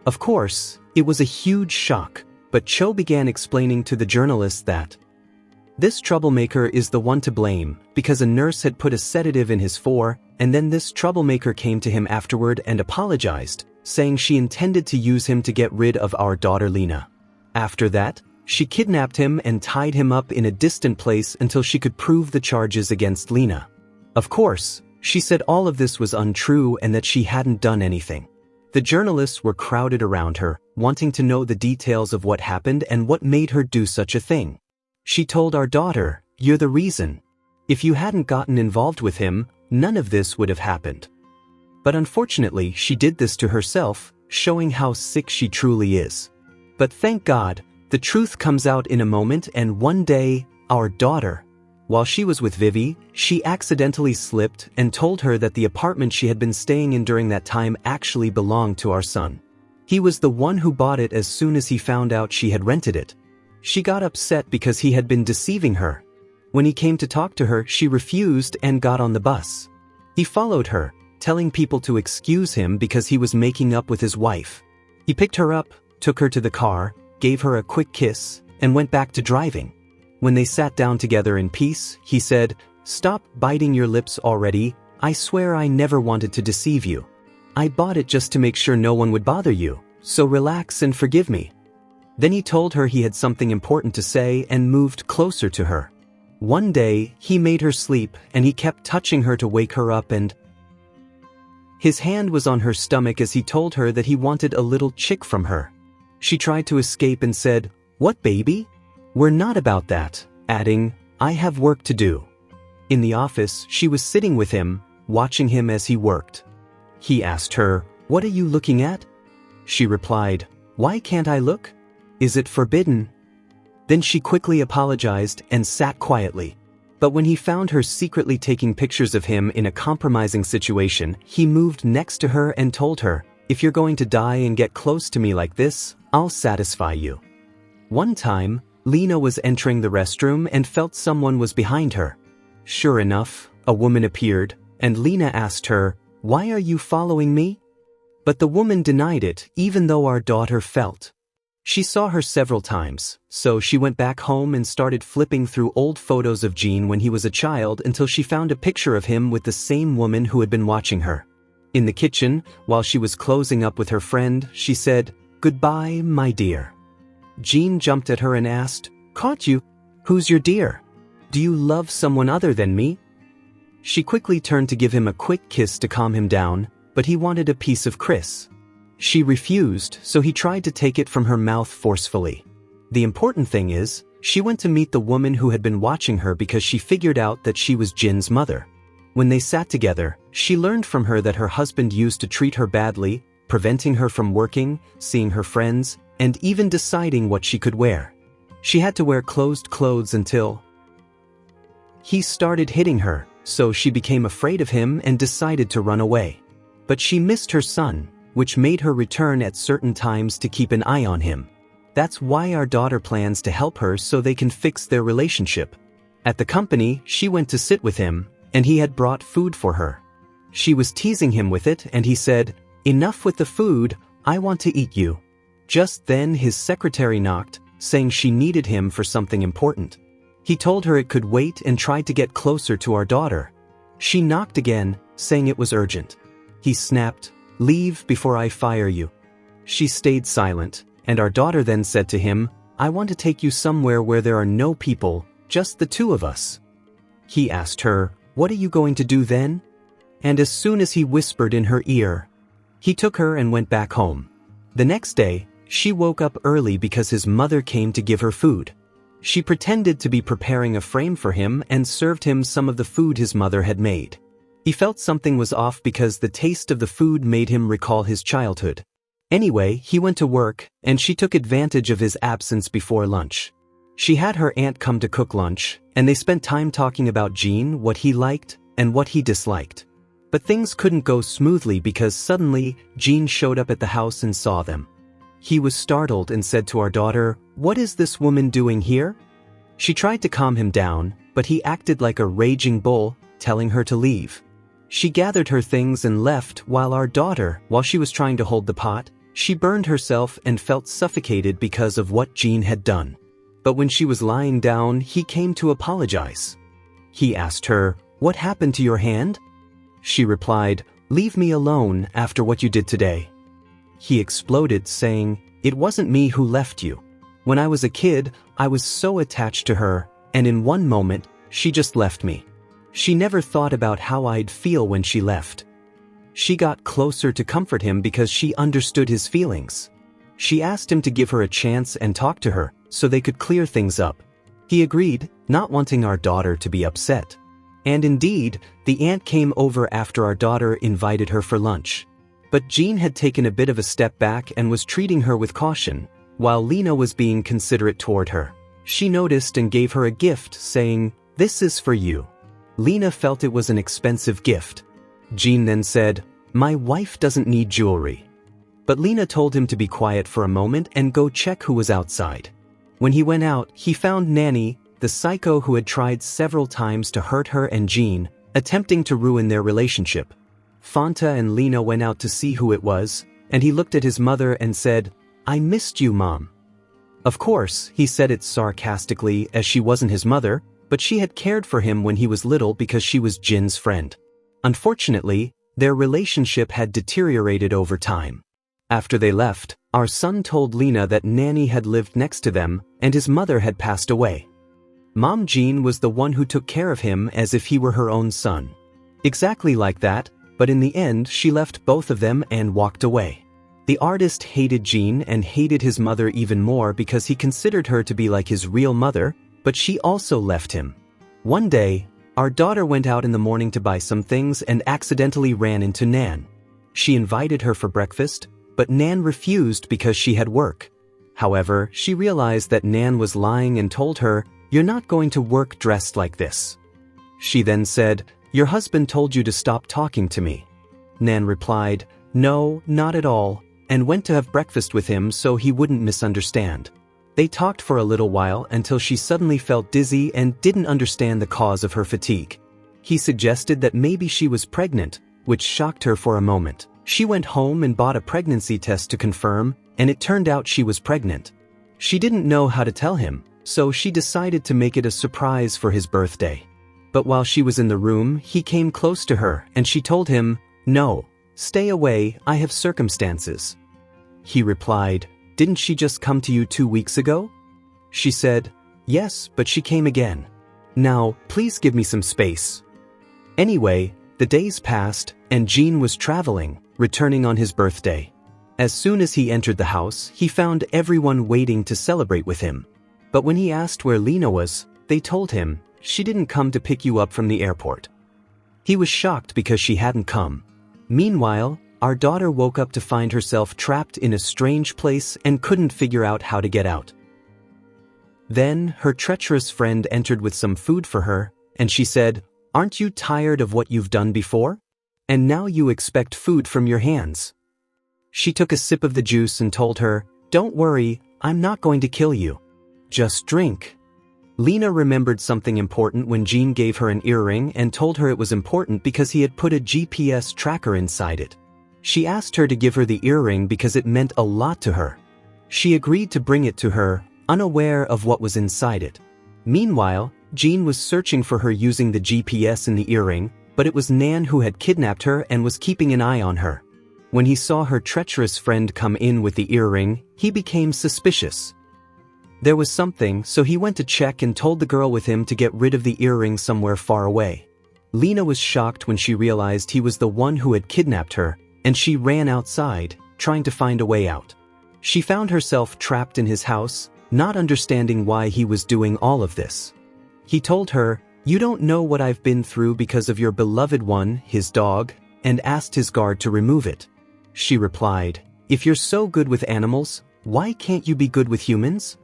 Of course, it was a huge shock, but Cho began explaining to the journalists that this troublemaker is the one to blame because a nurse had put a sedative in his fore, and then this troublemaker came to him afterward and apologized, saying she intended to use him to get rid of our daughter Lena. After that, she kidnapped him and tied him up in a distant place until she could prove the charges against Lena. Of course, she said all of this was untrue and that she hadn't done anything. The journalists were crowded around her, wanting to know the details of what happened and what made her do such a thing. She told our daughter, "You're the reason. If you hadn't gotten involved with him, none of this would have happened." But unfortunately, she did this to herself, showing how sick she truly is. But thank God, the truth comes out in a moment, and one day, our daughter, while she was with Vivi, she accidentally slipped and told her that the apartment she had been staying in during that time actually belonged to our son. He was the one who bought it as soon as he found out she had rented it. She got upset because he had been deceiving her. When he came to talk to her, she refused and got on the bus. He followed her, telling people to excuse him because he was making up with his wife. He picked her up, took her to the car, gave her a quick kiss, and went back to driving. When they sat down together in peace, he said, "Stop biting your lips already. I swear I never wanted to deceive you. I bought it just to make sure no one would bother you, so relax and forgive me." Then he told her he had something important to say and moved closer to her. One day, he made her sleep and he kept touching her to wake her up, and his hand was on her stomach as he told her that he wanted a little chick from her. She tried to escape and said, "What, baby? We're not about that," adding, "I have work to do." In the office, she was sitting with him, watching him as he worked. He asked her, "What are you looking at?" She replied, "Why can't I look? Is it forbidden?" Then she quickly apologized and sat quietly. But when he found her secretly taking pictures of him in a compromising situation, he moved next to her and told her, "If you're going to die and get close to me like this, I'll satisfy you." One time, Lena was entering the restroom and felt someone was behind her. Sure enough, a woman appeared, and Lena asked her, "Why are you following me?" But the woman denied it, even though our daughter felt. She saw her several times, so she went back home and started flipping through old photos of Jean when he was a child until she found a picture of him with the same woman who had been watching her. In the kitchen, while she was closing up with her friend, she said, "Goodbye, my dear." Jean jumped at her and asked, "Caught you? Who's your dear? Do you love someone other than me?" She quickly turned to give him a quick kiss to calm him down, but he wanted a piece of Chris. She refused, so he tried to take it from her mouth forcefully. The important thing is, she went to meet the woman who had been watching her because she figured out that she was Jin's mother. When they sat together, she learned from her that her husband used to treat her badly, preventing her from working, seeing her friends, and even deciding what she could wear. She had to wear closed clothes until he started hitting her, so she became afraid of him and decided to run away. But she missed her son, which made her return at certain times to keep an eye on him. That's why our daughter plans to help her so they can fix their relationship. At the company, she went to sit with him, and he had brought food for her. She was teasing him with it, and he said, "Enough with the food, I want to eat you." Just then his secretary knocked, saying she needed him for something important. He told her it could wait and tried to get closer to our daughter. She knocked again, saying it was urgent. He snapped, "Leave before I fire you." She stayed silent, and our daughter then said to him, "I want to take you somewhere where there are no people, just the two of us." He asked her, "What are you going to do then?" And as soon as he whispered in her ear, he took her and went back home. The next day, she woke up early because his mother came to give her food. She pretended to be preparing a frame for him and served him some of the food his mother had made. He felt something was off because the taste of the food made him recall his childhood. Anyway, he went to work, and she took advantage of his absence before lunch. She had her aunt come to cook lunch, and they spent time talking about Jean, what he liked, and what he disliked. But things couldn't go smoothly because suddenly, Jean showed up at the house and saw them. He was startled and said to our daughter, "What is this woman doing here?" She tried to calm him down, but he acted like a raging bull, telling her to leave. She gathered her things and left while our daughter, while she was trying to hold the pot, she burned herself and felt suffocated because of what Jean had done. But when she was lying down, he came to apologize. He asked her, "What happened to your hand?" She replied, "Leave me alone after what you did today." He exploded, saying, "It wasn't me who left you. When I was a kid, I was so attached to her, and in one moment, she just left me. She never thought about how I'd feel when she left." She got closer to comfort him because she understood his feelings. She asked him to give her a chance and talk to her, so they could clear things up. He agreed, not wanting our daughter to be upset. And indeed, the aunt came over after our daughter invited her for lunch. But Jean had taken a bit of a step back and was treating her with caution, while Lena was being considerate toward her. She noticed and gave her a gift, saying, "This is for you." Lena felt it was an expensive gift. Jean then said, "My wife doesn't need jewelry." But Lena told him to be quiet for a moment and go check who was outside. When he went out, he found Nanny, the psycho who had tried several times to hurt her and Jean, attempting to ruin their relationship. Fanta and Lena went out to see who it was, and he looked at his mother and said, "I missed you, Mom." Of course, he said it sarcastically as she wasn't his mother, but she had cared for him when he was little because she was Jin's friend. Unfortunately, their relationship had deteriorated over time. After they left, our son told Lena that Nanny had lived next to them and his mother had passed away. Mom Jean was the one who took care of him as if he were her own son. Exactly like that, but in the end she left both of them and walked away. The artist hated Jean and hated his mother even more because he considered her to be like his real mother, but she also left him. One day, our daughter went out in the morning to buy some things and accidentally ran into Nan. She invited her for breakfast, but Nan refused because she had work. However, she realized that Nan was lying and told her, "You're not going to work dressed like this." She then said, "Your husband told you to stop talking to me." Nan replied, "No, not at all," and went to have breakfast with him so he wouldn't misunderstand. They talked for a little while until she suddenly felt dizzy and didn't understand the cause of her fatigue. He suggested that maybe she was pregnant, which shocked her for a moment. She went home and bought a pregnancy test to confirm, and it turned out she was pregnant. She didn't know how to tell him, so she decided to make it a surprise for his birthday. But while she was in the room, he came close to her and she told him, "No, stay away, I have circumstances." He replied, "Didn't she just come to you 2 weeks ago?" She said, "Yes, but she came again. Now, please give me some space." Anyway, the days passed, and Jean was traveling, returning on his birthday. As soon as he entered the house, he found everyone waiting to celebrate with him. But when he asked where Lena was, they told him, "She didn't come to pick you up from the airport." He was shocked because she hadn't come. Meanwhile, our daughter woke up to find herself trapped in a strange place and couldn't figure out how to get out. Then, her treacherous friend entered with some food for her, and she said, Aren't you tired of what you've done before? And now you expect food from your hands." She took a sip of the juice and told her, "Don't worry, I'm not going to kill you. Just drink." Lena remembered something important when Jean gave her an earring and told her it was important because he had put a GPS tracker inside it. She asked her to give her the earring because it meant a lot to her. She agreed to bring it to her, unaware of what was inside it. Meanwhile, Jean was searching for her using the GPS in the earring, but it was Nan who had kidnapped her and was keeping an eye on her. When he saw her treacherous friend come in with the earring, he became suspicious. There was something, so he went to check and told the girl with him to get rid of the earring somewhere far away. Lena was shocked when she realized he was the one who had kidnapped her, and she ran outside, trying to find a way out. She found herself trapped in his house, not understanding why he was doing all of this. He told her, "You don't know what I've been through because of your beloved one, his dog," and asked his guard to remove it. She replied, "If you're so good with animals, why can't you be good with humans?"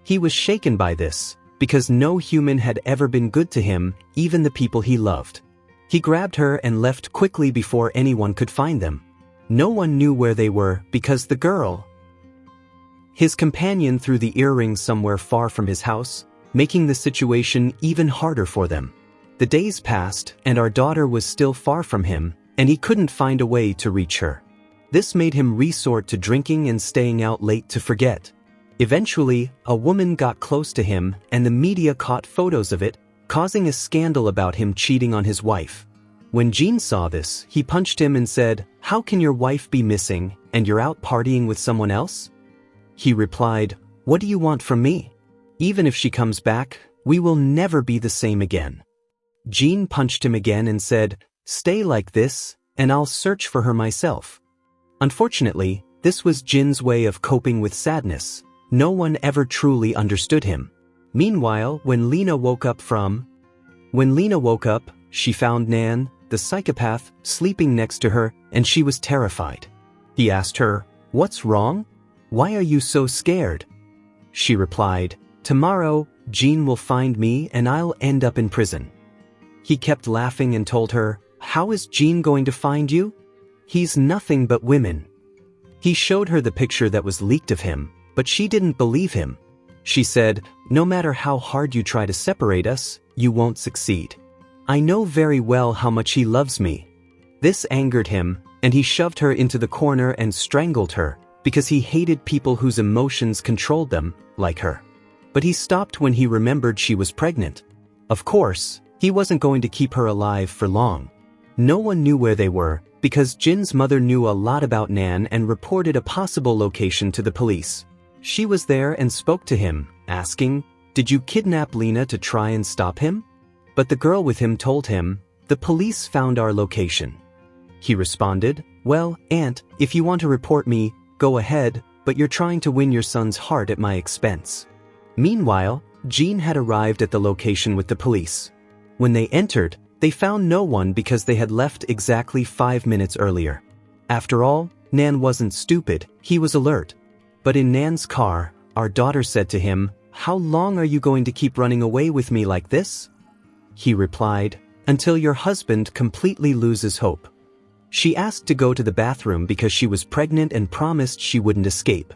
He was shaken by this, because no human had ever been good to him, even the people he loved. He grabbed her and left quickly before anyone could find them. No one knew where they were because the girl. His companion threw the earrings somewhere far from his house, making the situation even harder for them. The days passed, and our daughter was still far from him, and he couldn't find a way to reach her. This made him resort to drinking and staying out late to forget. Eventually, a woman got close to him, and the media caught photos of it, causing a scandal about him cheating on his wife. When Jean saw this, he punched him and said, "How can your wife be missing, and you're out partying with someone else?" He replied, "What do you want from me? Even if she comes back, we will never be the same again." Jean punched him again and said, "Stay like this, and I'll search for her myself." Unfortunately, this was Jin's way of coping with sadness. No one ever truly understood him. Meanwhile, when Lena woke up, she found Nan, the psychopath, sleeping next to her, and she was terrified. He asked her, "What's wrong? Why are you so scared?" She replied, "Tomorrow, Jean will find me and I'll end up in prison." He kept laughing and told her, "How is Jean going to find you? He's nothing but women." He showed her the picture that was leaked of him, but she didn't believe him. She said, "No matter how hard you try to separate us, you won't succeed. I know very well how much he loves me." This angered him, and he shoved her into the corner and strangled her, because he hated people whose emotions controlled them, like her. But he stopped when he remembered she was pregnant. Of course, he wasn't going to keep her alive for long. No one knew where they were, because Jin's mother knew a lot about Nan and reported a possible location to the police. She was there and spoke to him, asking, "Did you kidnap Lena to try and stop him?" But the girl with him told him, "The police found our location." He responded, "Well, Aunt, if you want to report me, go ahead, but you're trying to win your son's heart at my expense." Meanwhile, Jean had arrived at the location with the police. When they entered, they found no one because they had left exactly 5 minutes earlier. After all, Nan wasn't stupid, he was alert. But in Nan's car, our daughter said to him, "How long are you going to keep running away with me like this?" He replied, "Until your husband completely loses hope." She asked to go to the bathroom because she was pregnant and promised she wouldn't escape.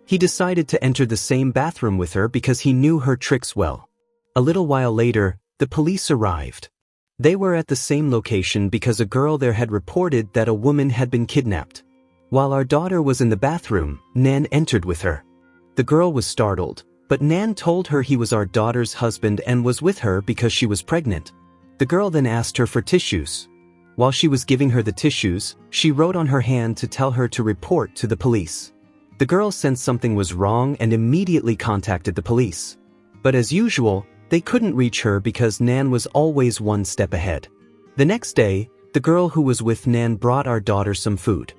He decided to enter the same bathroom with her because he knew her tricks well. A little while later, the police arrived. They were at the same location because a girl there had reported that a woman had been kidnapped. While our daughter was in the bathroom, Nan entered with her. The girl was startled, but Nan told her he was our daughter's husband and was with her because she was pregnant. The girl then asked her for tissues. While she was giving her the tissues, she wrote on her hand to tell her to report to the police. The girl sensed something was wrong and immediately contacted the police. But as usual, they couldn't reach her because Nan was always one step ahead. The next day, the girl who was with Nan brought our daughter some food.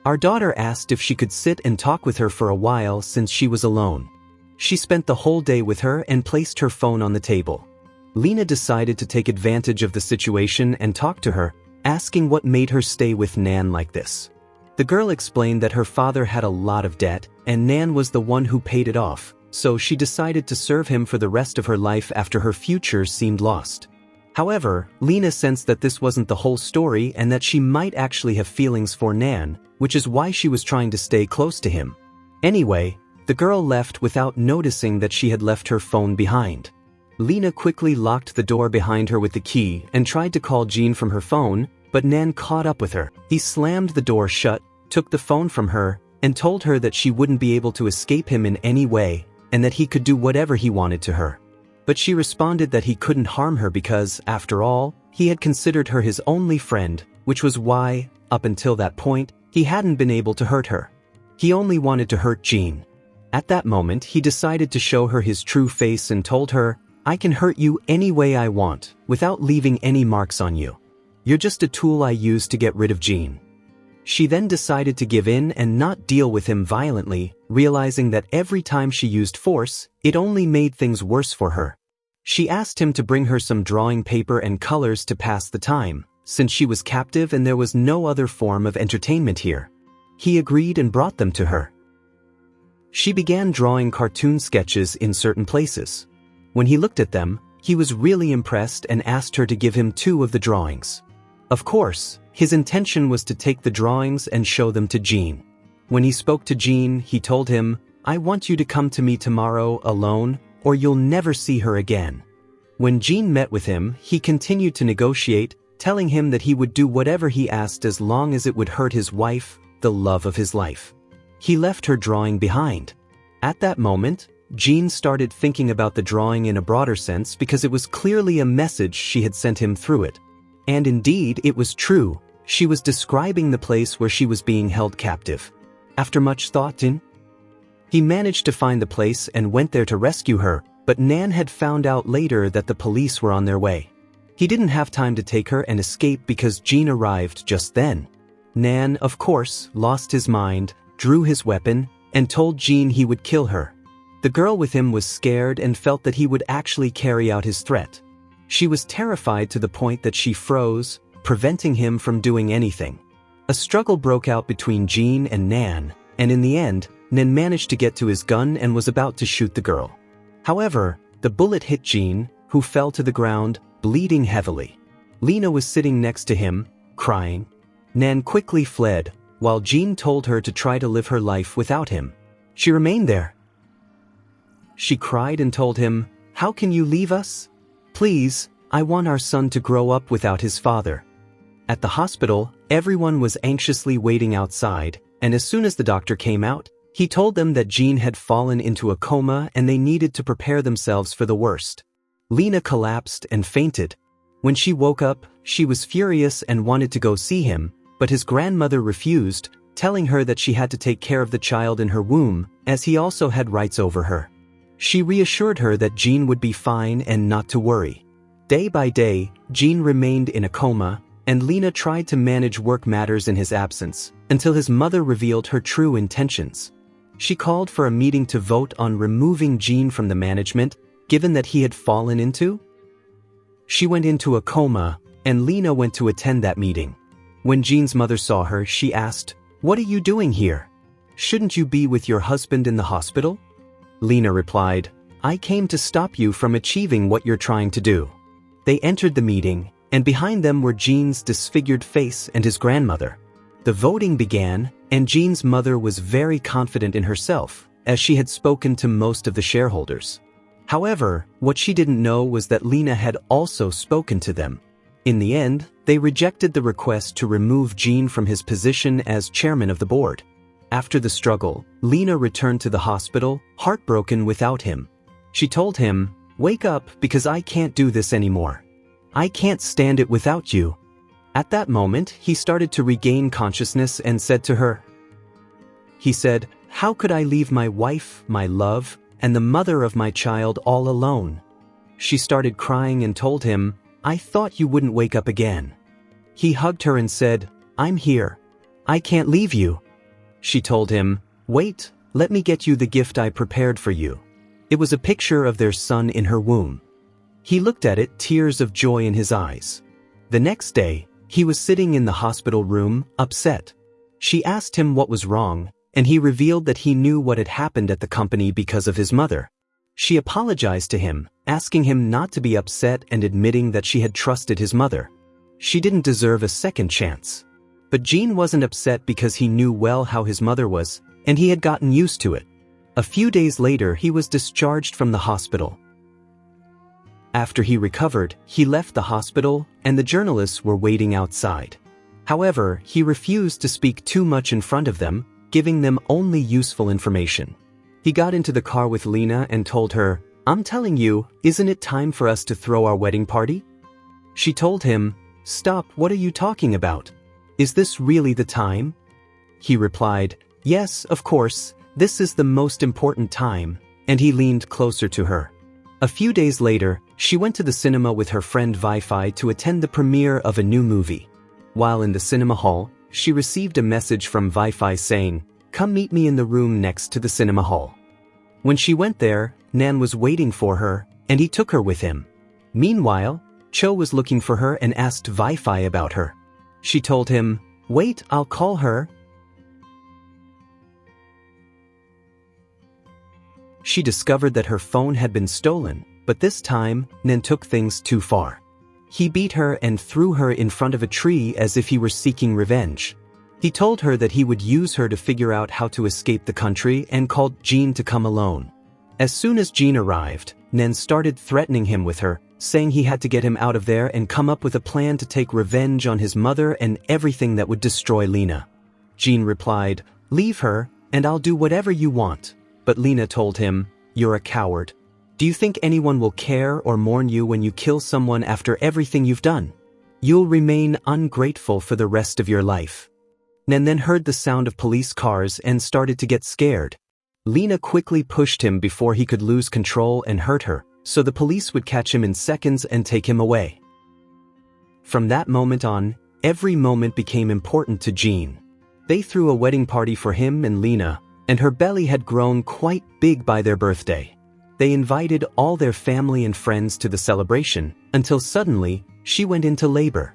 Our daughter asked if she could sit and talk with her for a while since she was alone. She spent the whole day with her and placed her phone on the table. Lena decided to take advantage of the situation and talk to her, asking what made her stay with Nan like this. The girl explained that her father had a lot of debt, and Nan was the one who paid it off, so she decided to serve him for the rest of her life after her future seemed lost. However, Lena sensed that this wasn't the whole story and that she might actually have feelings for Nan, which is why she was trying to stay close to him. Anyway, the girl left without noticing that she had left her phone behind. Lena quickly locked the door behind her with the key and tried to call Jean from her phone, but Nan caught up with her. He slammed the door shut, took the phone from her, and told her that she wouldn't be able to escape him in any way, and that he could do whatever he wanted to her. But she responded that he couldn't harm her because, after all, he had considered her his only friend, which was why, up until that point, he hadn't been able to hurt her. He only wanted to hurt Jean. At that moment, he decided to show her his true face and told her, "I can hurt you any way I want, without leaving any marks on you. You're just a tool I use to get rid of Jean." She then decided to give in and not deal with him violently, realizing that every time she used force, it only made things worse for her. She asked him to bring her some drawing paper and colors to pass the time, since she was captive and there was no other form of entertainment here. He agreed and brought them to her. She began drawing cartoon sketches in certain places. When he looked at them, he was really impressed and asked her to give him 2 of the drawings. Of course, his intention was to take the drawings and show them to Jean. When he spoke to Jean, he told him, "I want you to come to me tomorrow alone, or you'll never see her again." When Jean met with him, he continued to negotiate, telling him that he would do whatever he asked as long as it would hurt his wife, the love of his life. He left her drawing behind. At that moment, Jean started thinking about the drawing in a broader sense because it was clearly a message she had sent him through it. And indeed, it was true. She was describing the place where she was being held captive. After much thought, he managed to find the place and went there to rescue her, but Nan had found out later that the police were on their way. He didn't have time to take her and escape because Jean arrived just then. Nan, of course, lost his mind, drew his weapon, and told Jean he would kill her. The girl with him was scared and felt that he would actually carry out his threat. She was terrified to the point that she froze, preventing him from doing anything. A struggle broke out between Jean and Nan, and in the end, Nan managed to get to his gun and was about to shoot the girl. However, the bullet hit Jean, who fell to the ground, bleeding heavily. Lena was sitting next to him, crying. Nan quickly fled, while Jean told her to try to live her life without him. She remained there. She cried and told him, "How can you leave us? Please, I want our son to grow up without his father." At the hospital, everyone was anxiously waiting outside, and as soon as the doctor came out, he told them that Jean had fallen into a coma and they needed to prepare themselves for the worst. Lena collapsed and fainted. When she woke up, she was furious and wanted to go see him, but his grandmother refused, telling her that she had to take care of the child in her womb, as he also had rights over her. She reassured her that Jean would be fine and not to worry. Day by day, Jean remained in a coma, and Lena tried to manage work matters in his absence, until his mother revealed her true intentions. She called for a meeting to vote on removing Jean from the management, given that he had fallen into. She went into a coma, and Lena went to attend that meeting. When Jean's mother saw her, she asked, "What are you doing here? Shouldn't you be with your husband in the hospital?" Lena replied, "I came to stop you from achieving what you're trying to do." They entered the meeting, and behind them were Jean's disfigured face and his grandmother. The voting began, and Jean's mother was very confident in herself, as she had spoken to most of the shareholders. However, what she didn't know was that Lena had also spoken to them. In the end, they rejected the request to remove Jean from his position as chairman of the board. After the struggle, Lena returned to the hospital, heartbroken without him. She told him, "Wake up because I can't do this anymore. I can't stand it without you." At that moment, he started to regain consciousness and said to her, he said, "How could I leave my wife, my love, and the mother of my child all alone?" She started crying and told him, "I thought you wouldn't wake up again." He hugged her and said, "I'm here. I can't leave you." She told him, "Wait, let me get you the gift I prepared for you." It was a picture of their son in her womb. He looked at it, tears of joy in his eyes. The next day, he was sitting in the hospital room, upset. She asked him what was wrong, and he revealed that he knew what had happened at the company because of his mother. She apologized to him, asking him not to be upset and admitting that she had trusted his mother. She didn't deserve a second chance. But Jean wasn't upset because he knew well how his mother was, and he had gotten used to it. A few days later, he was discharged from the hospital. After he recovered, he left the hospital, and the journalists were waiting outside. However, he refused to speak too much in front of them, giving them only useful information. He got into the car with Lena and told her, "I'm telling you, isn't it time for us to throw our wedding party?" She told him, "Stop, what are you talking about? Is this really the time?" He replied, "Yes, of course, this is the most important time," and he leaned closer to her. A few days later, she went to the cinema with her friend Wi-Fi to attend the premiere of a new movie. While in the cinema hall, she received a message from Wi-Fi saying, "Come meet me in the room next to the cinema hall." When she went there, Nan was waiting for her, and he took her with him. Meanwhile, Cho was looking for her and asked Wi-Fi about her. She told him, "Wait, I'll call her." She discovered that her phone had been stolen, but this time, Nan took things too far. He beat her and threw her in front of a tree as if he were seeking revenge. He told her that he would use her to figure out how to escape the country and called Jean to come alone. As soon as Jean arrived, Nan started threatening him with her, saying he had to get him out of there and come up with a plan to take revenge on his mother and everything that would destroy Lena. Jean replied, "Leave her, and I'll do whatever you want." But Lena told him, "You're a coward. Do you think anyone will care or mourn you when you kill someone after everything you've done? You'll remain ungrateful for the rest of your life." Nan then heard the sound of police cars and started to get scared. Lena quickly pushed him before he could lose control and hurt her, so the police would catch him in seconds and take him away. From that moment on, every moment became important to Jean. They threw a wedding party for him and Lena, and her belly had grown quite big by their birthday. They invited all their family and friends to the celebration, until suddenly, she went into labor.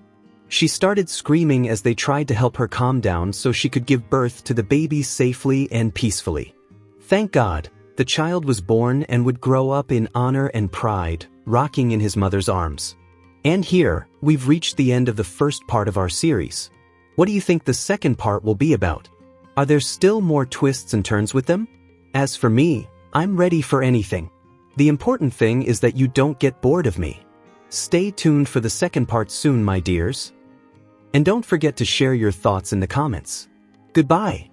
She started screaming as they tried to help her calm down so she could give birth to the baby safely and peacefully. Thank God, the child was born and would grow up in honor and pride, rocking in his mother's arms. And here, we've reached the end of the first part of our series. What do you think the second part will be about? Are there still more twists and turns with them? As for me, I'm ready for anything. The important thing is that you don't get bored of me. Stay tuned for the second part soon, my dears. And don't forget to share your thoughts in the comments. Goodbye.